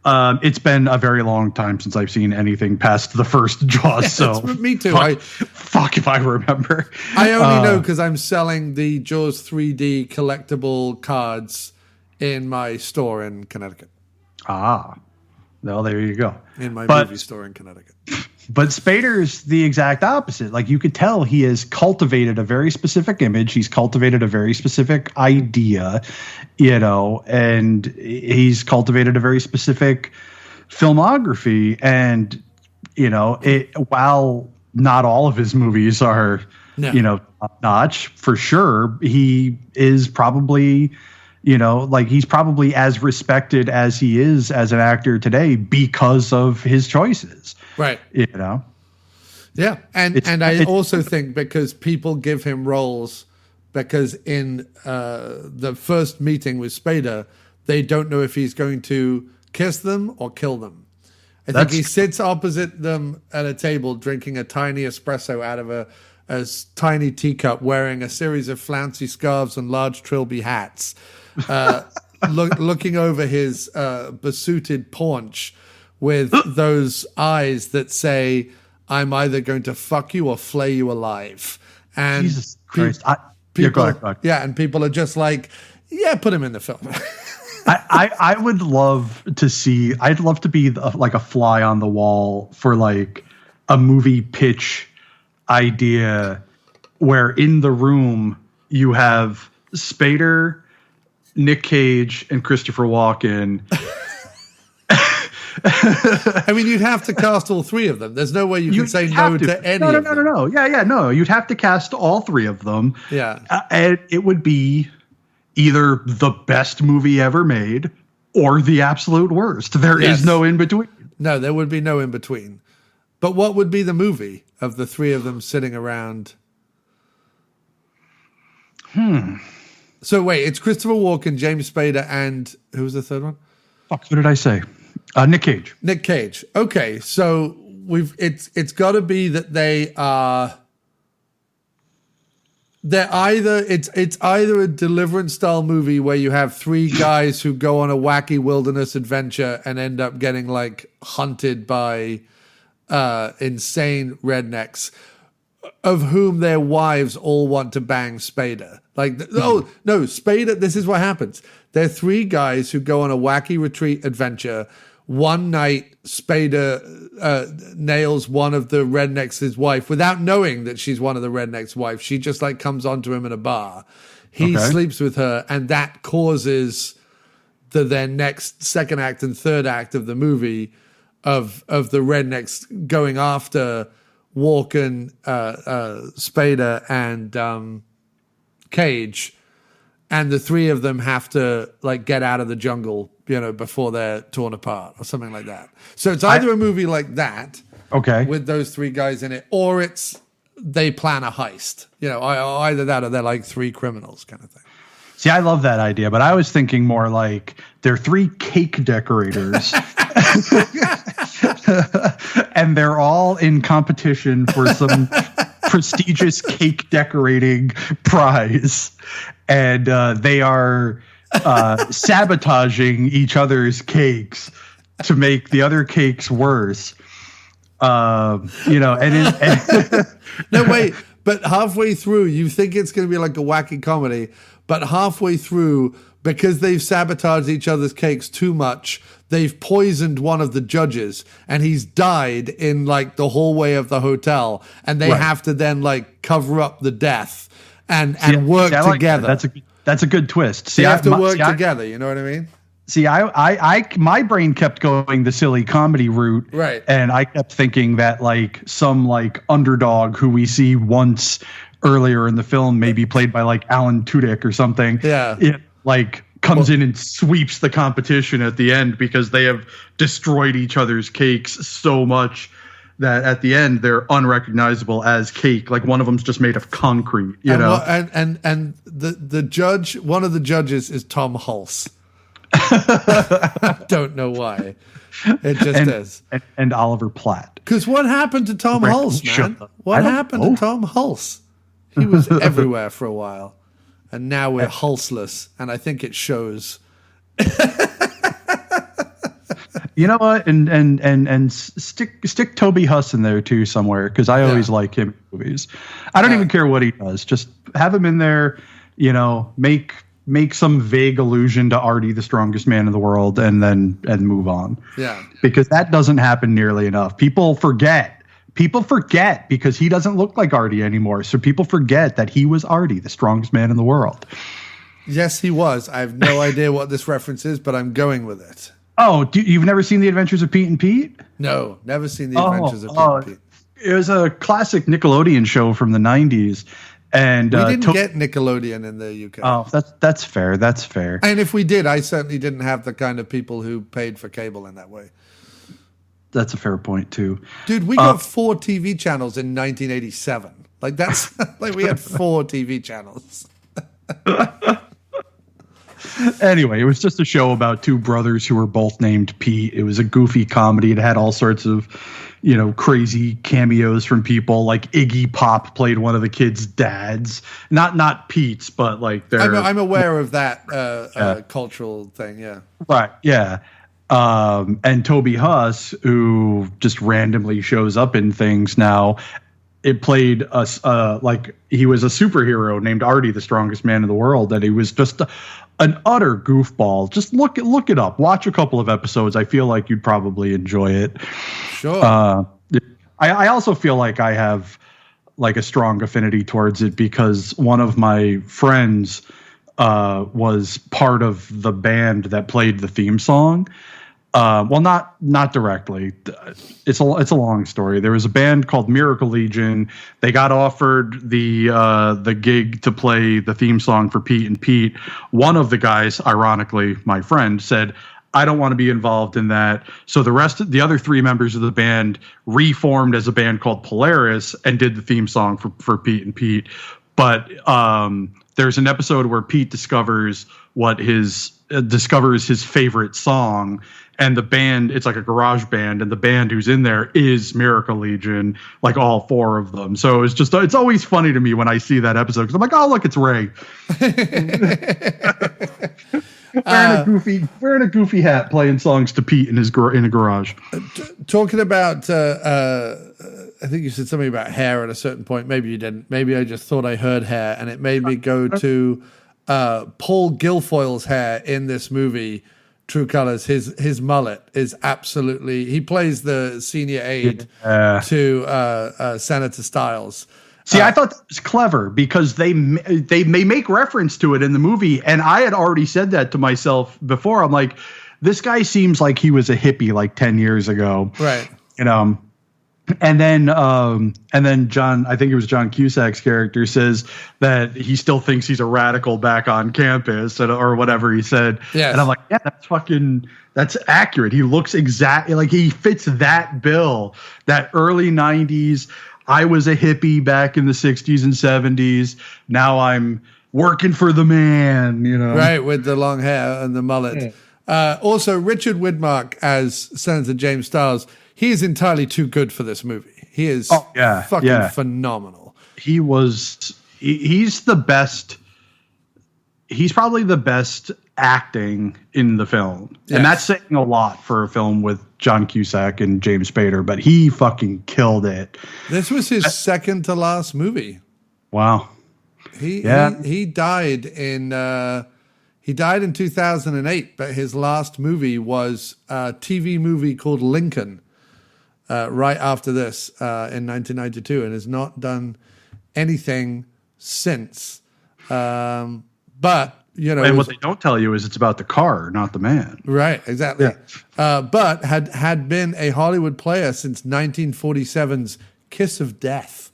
It's been a very long time since I've seen anything past the first Jaws. So
me too.
Fuck if I remember.
I only know because I'm selling the Jaws 3D collectible cards in my store in Connecticut.
Ah. Well, there you go.
In my movie store in Connecticut.
But Spader's the exact opposite. Like, you could tell he has cultivated a very specific image. He's cultivated a very specific idea, you know, and he's cultivated a very specific filmography. And while not all of his movies are, top notch for sure, he is probably, he's probably as respected as he is as an actor today because of his choices.
Right. Yeah. And I also think because people give him roles because in the first meeting with Spader, they don't know if he's going to kiss them or kill them. I think he sits opposite them at a table drinking a tiny espresso out of a tiny teacup, wearing a series of flouncy scarves and large trilby hats, looking over his besuited paunch with those eyes that say, I'm either going to fuck you or flay you alive. And
Jesus Christ.
People,
go ahead.
Yeah, and people are just like, yeah, put him in the film.
I would love to see. I'd love to be like a fly on the wall for like a movie pitch idea where in the room you have Spader, Nick Cage, and Christopher Walken.
I mean, you'd have to cast all three of them. There's no way you can say no to any of them.
No. Yeah, no. You'd have to cast all three of them.
Yeah.
And it would be either the best movie ever made or the absolute worst. There is no in between.
No, there would be no in between. But what would be the movie of the three of them sitting around? So wait, it's Christopher Walken, James Spader, and who was the third one?
Fuck, what did I say? Nick Cage.
Nick Cage. Okay, so it's got to be that it's either a Deliverance style movie where you have three guys who go on a wacky wilderness adventure and end up getting like hunted by insane rednecks, of whom their wives all want to bang Spader. Spader. This is what happens. They're three guys who go on a wacky retreat adventure. One night, Spader nails one of the rednecks' wife without knowing that she's one of the rednecks' wife. She just like comes onto him in a bar. He sleeps with her, and that causes their next second act and third act of the movie of the rednecks going after Walken, Spader, and Cage, and the three of them have to like get out of the jungle, before they're torn apart or something like that. So it's either a movie like that, with those three guys in it, or it's they plan a heist. Either that or they're like three criminals kind of thing.
See, I love that idea, but I was thinking more like they're three cake decorators. And they're all in competition for some prestigious cake decorating prize. And they are sabotaging each other's cakes to make the other cakes worse. No,
wait, but halfway through, you think it's going to be like a wacky comedy, but halfway through, because they've sabotaged each other's cakes too much, they've poisoned one of the judges, and he's died in like the hallway of the hotel, and they have to then like cover up the death and work together.
That's a good twist. See,
they have to work together. You know what I mean?
See, my brain kept going the silly comedy route,
right? And
I kept thinking that like some like underdog who we see once earlier in the film, maybe played by like Alan Tudyk or something, comes in and sweeps the competition at the end because they have destroyed each other's cakes so much that at the end they're unrecognizable as cake. Like one of them's just made of concrete,
And the judge, one of the judges is Tom Hulse. Don't know why. It just is.
And Oliver Platt.
Because what happened to Tom Hulse, man? What happened to Tom Hulse? He was everywhere for a while. And now we're Hulseless. And I think it shows.
You know what? And stick Toby Huss in there too somewhere, because I always like him in movies. I don't even care what he does. Just have him in there, make some vague allusion to Artie, the strongest man in the world, and move on.
Yeah.
Because that doesn't happen nearly enough. People forget because he doesn't look like Artie anymore. So people forget that he was Artie, the strongest man in the world.
Yes, he was. I have no idea what this reference is, but I'm going with it.
Oh, you've never seen The Adventures of Pete and Pete?
No, never seen The Adventures of Pete and Pete.
It was a classic Nickelodeon show from the 90s. And
we didn't get Nickelodeon in the UK.
Oh, that's fair. That's fair.
And if we did, I certainly didn't have the kind of people who paid for cable in that way.
That's a fair point too.
Dude, we got 4 TV channels in 1987. Like that's like we had 4 TV channels.
Anyway, it was just a show about 2 brothers who were both named Pete. It was a goofy comedy. It had all sorts of, crazy cameos from people. Like Iggy Pop played one of the kids' dads. Not Pete's, but like their.
I'm aware of that cultural thing. Yeah.
Right. Yeah. And Toby Huss, who just randomly shows up in things now. It played like he was a superhero named Artie, the strongest man in the world, and he was just an utter goofball. Just look it up. Watch a couple of episodes. I feel like you'd probably enjoy it.
Sure.
I also feel like I have like a strong affinity towards it because one of my friends was part of the band that played the theme song. Well, not directly. It's a long story. There was a band called Miracle Legion. They got offered the gig to play the theme song for Pete and Pete. One of the guys, ironically, my friend, said, "I don't want to be involved in that." So the other 3 members of the band reformed as a band called Polaris and did the theme song for Pete and Pete. But there's an episode where Pete discovers his favorite song. And the band, it's like a garage band, and the band who's in there is Miracle Legion, like all 4 of them. So it's always funny to me when I see that episode because I'm like, oh, look, it's Ray. wearing a goofy hat, playing songs to Pete in a garage.
Talking about, I think you said something about hair at a certain point. Maybe you didn't. Maybe I just thought I heard hair, and it made me go to Paul Guilfoyle's hair in this movie. True Colors, his mullet is absolutely. He plays the senior aide to Senator Stiles.
See, I thought that was clever because they make reference to it in the movie, and I had already said that to myself before. I'm like, this guy seems like he was a hippie like 10 years ago,
right?
And then John, I think it was John Cusack's character, says that he still thinks he's a radical back on campus or whatever he said.
Yes.
And I'm like, yeah, that's accurate. He looks exactly like he fits that bill, that early 90s. I was a hippie back in the 60s and 70s. Now I'm working for the man,
Right, with the long hair and the mullet. Yeah. Also, Richard Widmark as Senator James Stiles. He is entirely too good for this movie. He is fucking phenomenal. He's the best. He's probably the best acting in the film. Yes. And that's saying a lot for a film with John Cusack and James Spader, but he fucking killed it. This was his second to last movie.
Wow.
He died in 2008, but his last movie was a TV movie called Lincoln. Right after this in 1992, and has not done anything since. But
and what they don't tell you is it's about the car, not the man.
Right, exactly.
Yeah.
But had been a Hollywood player since 1947's Kiss of Death.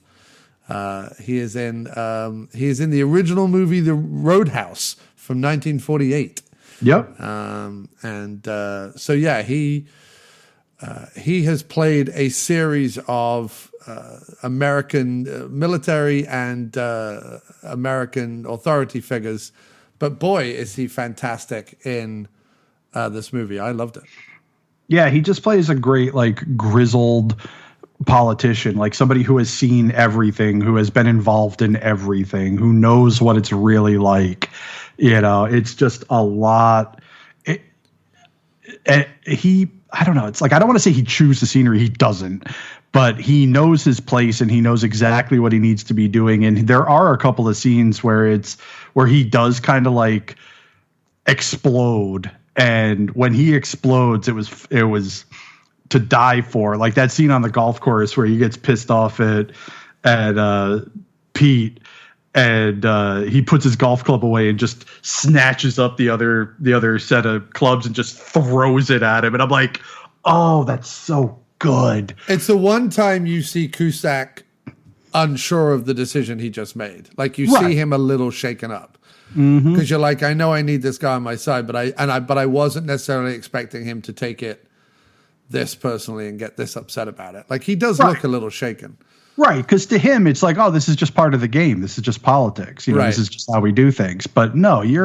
He is in the original movie The Roadhouse from 1948.
Yep.
He has played a series of American military and American authority figures, but boy, is he fantastic in this movie. I loved it.
Yeah, he just plays a great, like, grizzled politician, like somebody who has seen everything, who has been involved in everything, who knows what it's really like. It's just a lot. I don't know. It's like, I don't want to say he chews the scenery. He doesn't, but he knows his place and he knows exactly what he needs to be doing. And there are a couple of scenes where he does kind of like explode. And when he explodes, it was to die for. Like that scene on the golf course where he gets pissed off at Pete. and he puts his golf club away and just snatches up the other set of clubs and just throws it at him. And I'm like, oh, that's so good.
It's the one time you see Cusack unsure of the decision he just made. Like you see him a little shaken up. Because you're like, I know I need this guy on my side, but I wasn't necessarily expecting him to take it this personally and get this upset about it. Like he does look a little shaken.
Right, because to him it's like, oh, this is just part of the game. This is just politics. You know, this is just how we do things. But no, he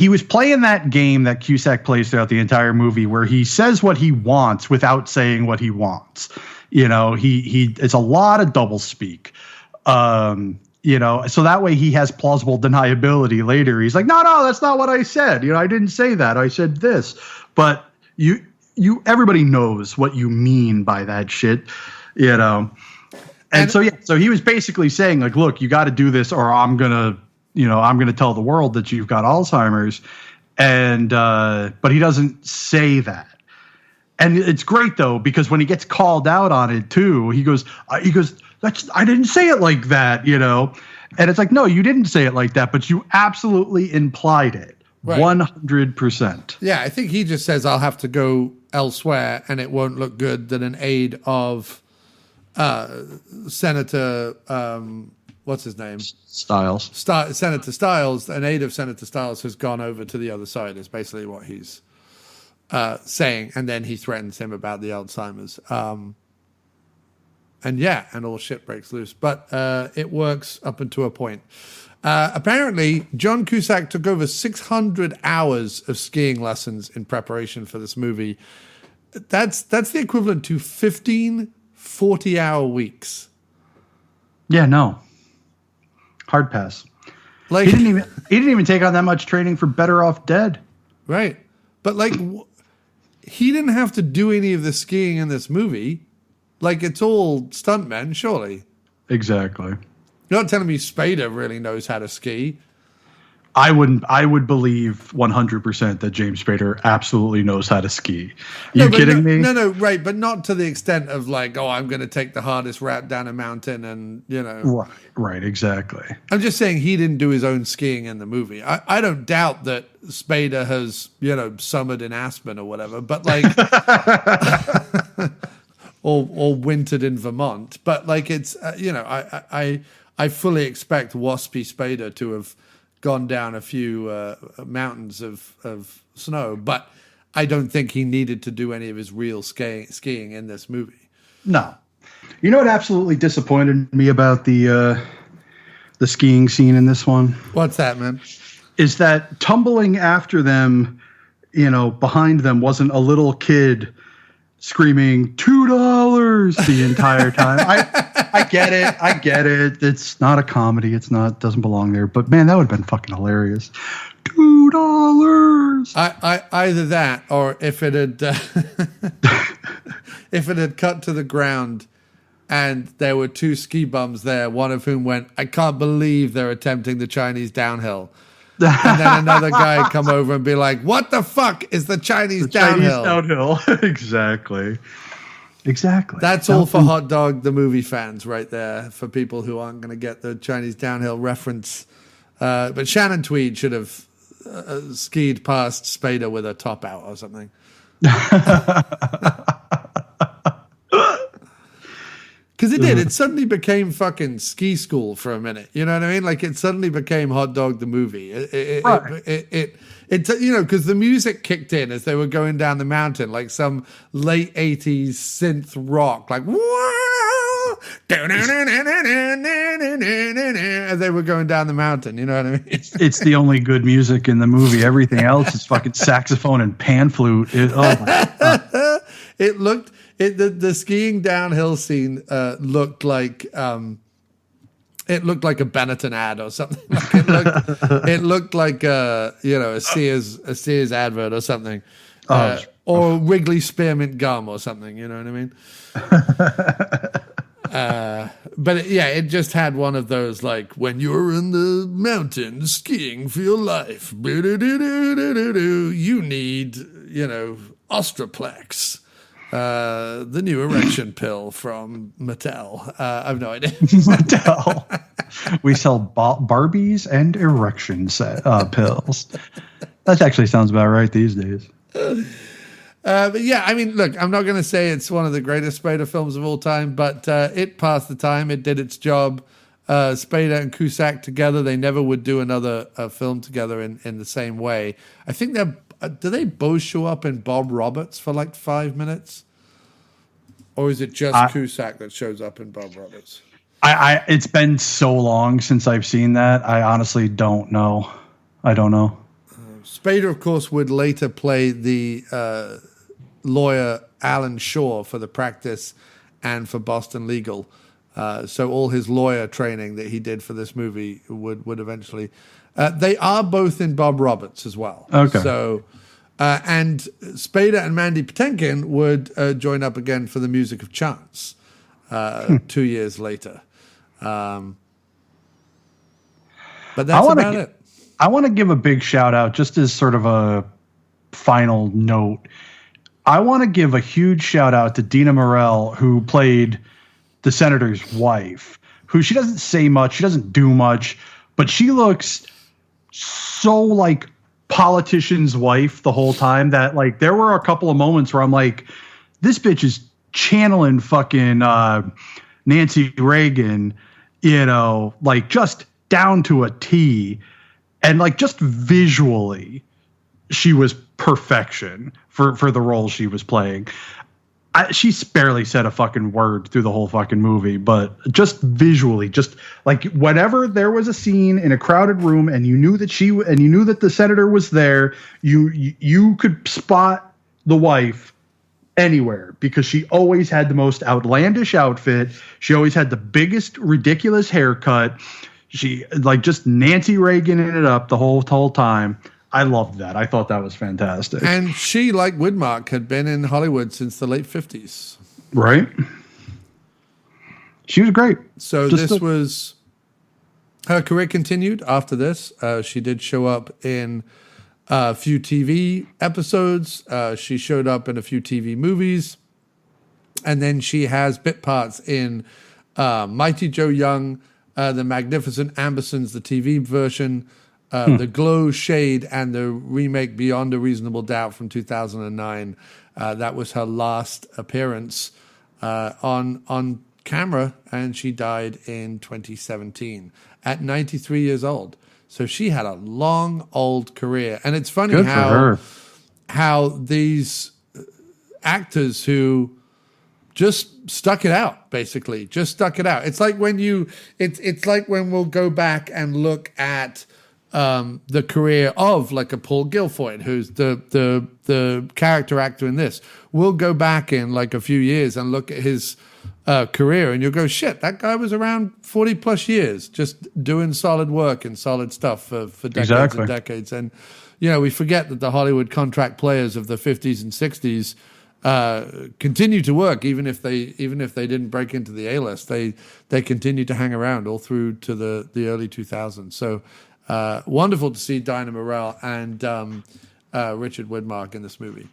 was playing that game that Cusack plays throughout the entire movie where he says what he wants without saying what he wants. You know, it's a lot of double speak. You know, so that way he has plausible deniability later. He's like, no, that's not what I said. You know, I didn't say that. I said this. But everybody knows what you mean by that shit, you know. And so he was basically saying like, look, you got to do this or I'm going to tell the world that you've got Alzheimer's. And but he doesn't say that. And it's great though, because when he gets called out on it too, he goes, I didn't say it like that, you know? And it's like, no, you didn't say it like that, but you absolutely implied it. Right. 100%.
Yeah, I think he just says, I'll have to go elsewhere and it won't look good that an aide of Senator, what's his name?
Stiles.
Senator Stiles, an aide of Senator Stiles has gone over to the other side is basically what he's saying. And then he threatens him about the Alzheimer's. And all shit breaks loose. But it works up until a point. Apparently, John Cusack took over 600 hours of skiing lessons in preparation for this movie. That's the equivalent to 15 40-hour weeks.
Yeah, no. Hard pass. Like he didn't even take on that much training for Better Off Dead. Right.
But like he didn't have to do any of the skiing in this movie. Like it's all stuntmen, surely.
Exactly.
You're not telling me Spader really knows how to ski.
I would believe 100% that James Spader absolutely knows how to ski. You kidding me?
No, right, but not to the extent of like, oh, I'm going to take the hardest route down a mountain and, you know.
Right, exactly.
I'm just saying he didn't do his own skiing in the movie. I don't doubt that Spader has, you know, summered in Aspen or whatever, but like, or wintered in Vermont. But like it's, you know, I fully expect Waspy Spader to have gone down a few mountains of snow, but I don't think he needed to do any of his real skiing in this movie.
No. You know what absolutely disappointed me about the skiing scene in this one?
What's that, man?
Is that tumbling after them, you know, behind them wasn't a little kid screaming $2 the entire time. I get it. It's not a comedy. Doesn't belong there. But man, that would have been fucking hilarious. $2.
Either that, or if it had if it had cut to the ground and there were two ski bums there, one of whom went, I can't believe they're attempting the Chinese downhill. And then another guy would come over and be like, what the fuck is the Chinese downhill?
Chinese downhill. Exactly.
That's all for Hot Dog, the movie fans right there, for people who aren't going to get the Chinese downhill reference. But Shannon Tweed should have skied past Spader with a top out or something. Because it did. It suddenly became fucking ski school for a minute. You know what I mean? Like it suddenly became Hot Dog the movie. It you know, because the music kicked in as they were going down the mountain, like some late 80s synth rock, like as they were going down the mountain. You know what I mean?
It's the only good music in the movie. Everything else is fucking saxophone and pan flute. The
skiing downhill scene looked like it looked like a Benetton ad or something. Like it looked like a Sears advert or something, or Wrigley Spearmint gum or something. You know what I mean? But it just had one of those like when you're in the mountains skiing for your life, you need Ostroplex. The new erection pill from Mattel. I have no idea.
Mattel. We sell Barbies and erection pills. That actually sounds about right these days.
But yeah, I mean, look, I'm not going to say it's one of the greatest Spader films of all time, but it passed the time. It did its job. Spader and Cusack together, they never would do another film together in the same way. I think do they both show up in Bob Roberts for like 5 minutes? Or is it just Cusack that shows up in Bob Roberts?
It's been so long since I've seen that. I honestly don't know. I don't know.
Spader, of course, would later play the lawyer Alan Shaw for The Practice and for Boston Legal. So all his lawyer training that he did for this movie would eventually... they are both in Bob Roberts as well.
Okay.
So, and Spader and Mandy Patinkin would join up again for The Music of Chance 2 years later. But that's about it.
I want to give a big shout out just as sort of a final note. I want to give a huge shout out to Dina Morell, who played the senator's wife, who she doesn't say much. She doesn't do much, but she looks so like politician's wife the whole time that like there were a couple of moments where I'm like, this bitch is channeling fucking Nancy Reagan, like just down to a T. And like just visually, she was perfection for the role she was playing. She barely said a fucking word through the whole fucking movie, but just visually, just like whenever there was a scene in a crowded room and you knew that the senator was there, you could spot the wife anywhere because she always had the most outlandish outfit. She always had the biggest ridiculous haircut. She like just Nancy Reagan it up the whole time. I loved that. I thought that was fantastic.
And she, like Widmark, had been in Hollywood since the late 50s.
Right. She was great.
So was her career continued after this. She did show up in a few TV episodes. She showed up in a few TV movies. And then she has bit parts in Mighty Joe Young, The Magnificent Ambersons, the TV version, The Glow Shade, and the remake Beyond a Reasonable Doubt from 2009. That was her last appearance on camera, and she died in 2017 at 93 years old. So she had a long, old career. And it's funny how these actors who just stuck it out, basically. Just stuck it out. It's like when it's like when we'll go back and look at the career of like a Paul Guilfoyle, who's the character actor in this. We'll go back in like a few years and look at his career, and you'll go, shit, that guy was around 40 plus years just doing solid work and solid stuff for decades and decades. And, we forget that the Hollywood contract players of the 50s and 60s continue to work even if they didn't break into the A-list. They continue to hang around all through to the early 2000s. So wonderful to see Dinah Morell and Richard Widmark in this movie.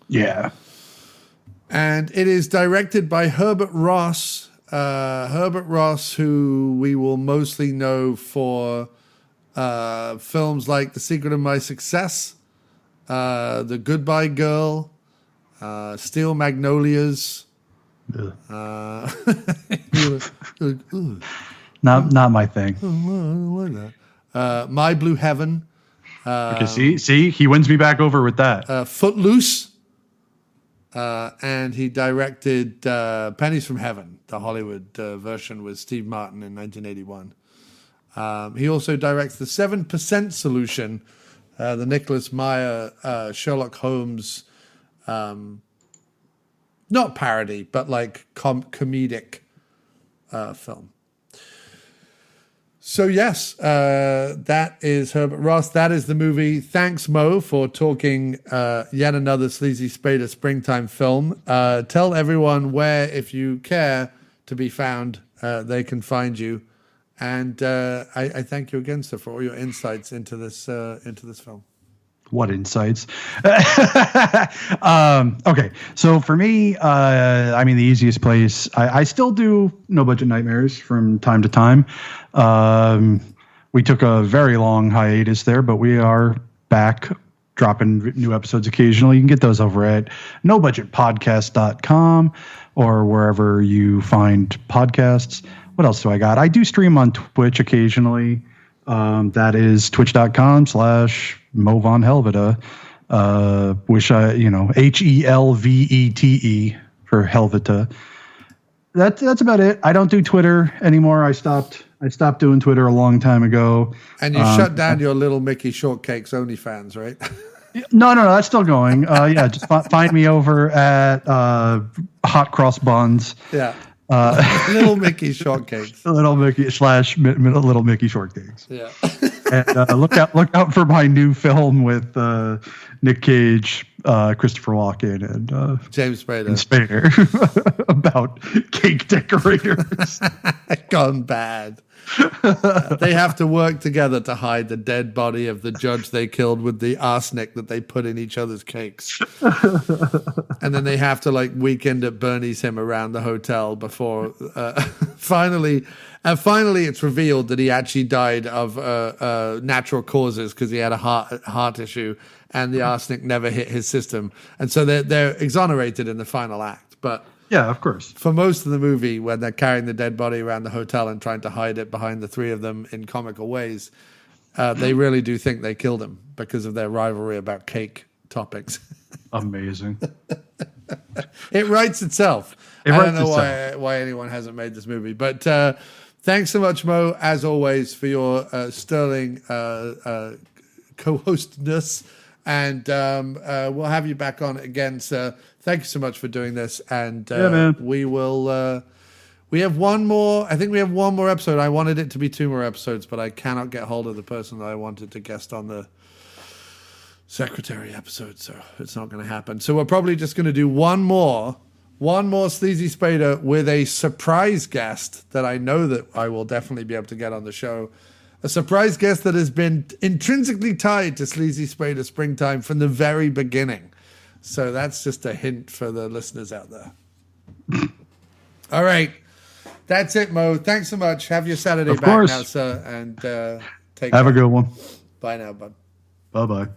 Yeah.
And it is directed by Herbert Ross. Herbert Ross, who we will mostly know for films like The Secret of My Success, The Goodbye Girl, Steel Magnolias.
Not my thing.
I don't like that. My Blue Heaven.
Okay, see, he wins me back over with that.
Footloose. And he directed Pennies from Heaven, the Hollywood version with Steve Martin in 1981. He also directs The 7% Solution, the Nicholas Meyer Sherlock Holmes, not parody, but like comedic film. So yes, that is Herbert Ross. That is the movie. Thanks, Moe, for talking yet another Sleazy Spader springtime film. Tell everyone where, if you care to be found, they can find you. And I thank you again, sir, for all your insights into this film.
What insights? Okay, so for me, I mean, the easiest place, I still do No Budget Nightmares from time to time. We took a very long hiatus there, but we are back dropping new episodes occasionally. You can get those over at nobudgetpodcast.com or wherever you find podcasts. What else do I got? I do stream on Twitch occasionally. That is twitch.com/Moe Von Helevete. Which Helvete for Helvete. That's about it. I don't do Twitter anymore. I stopped doing Twitter a long time ago.
And you shut down your Little Mickey Shortcakes OnlyFans, right?
No, that's still going. Yeah, just find me over at Hot Cross Buns.
Yeah. Little Mickey Shortcakes.
Little Mickey Little Mickey Shortcakes.
Yeah.
And look out for my new film with Nick Cage, Christopher Walken, and
James Spader.
And Spader about cake decorators
gone bad. They have to work together to hide the dead body of the judge they killed with the arsenic that they put in each other's cakes. And then they have to weekend at Bernie's him around the hotel before finally it's revealed that he actually died of natural causes because he had a heart issue and the arsenic never hit his system. And so they're exonerated in the final act. But
yeah, of course.
For most of the movie, when they're carrying the dead body around the hotel and trying to hide it behind the three of them in comical ways, they really do think they killed him because of their rivalry about cake toppings.
Amazing.
It writes itself. I don't know why anyone hasn't made this movie. But thanks so much, Moe, as always, for your sterling co-hostness. And we'll have you back on again, sir. Thank you so much for doing this. And we will. We have one more. I think we have one more episode. I wanted it to be 2 more episodes, but I cannot get hold of the person that I wanted to guest on the secretary episode, so it's not going to happen. So we're probably just going to do one more Sleazy Spader with a surprise guest that I know that I will definitely be able to get on the show. A surprise guest that has been intrinsically tied to Sleazy Spader Springtime from the very beginning. So that's just a hint for the listeners out there. All right. That's it, Moe. Thanks so much. Have your Saturday back now, sir. And have
a good one.
Bye now, bud.
Bye-bye.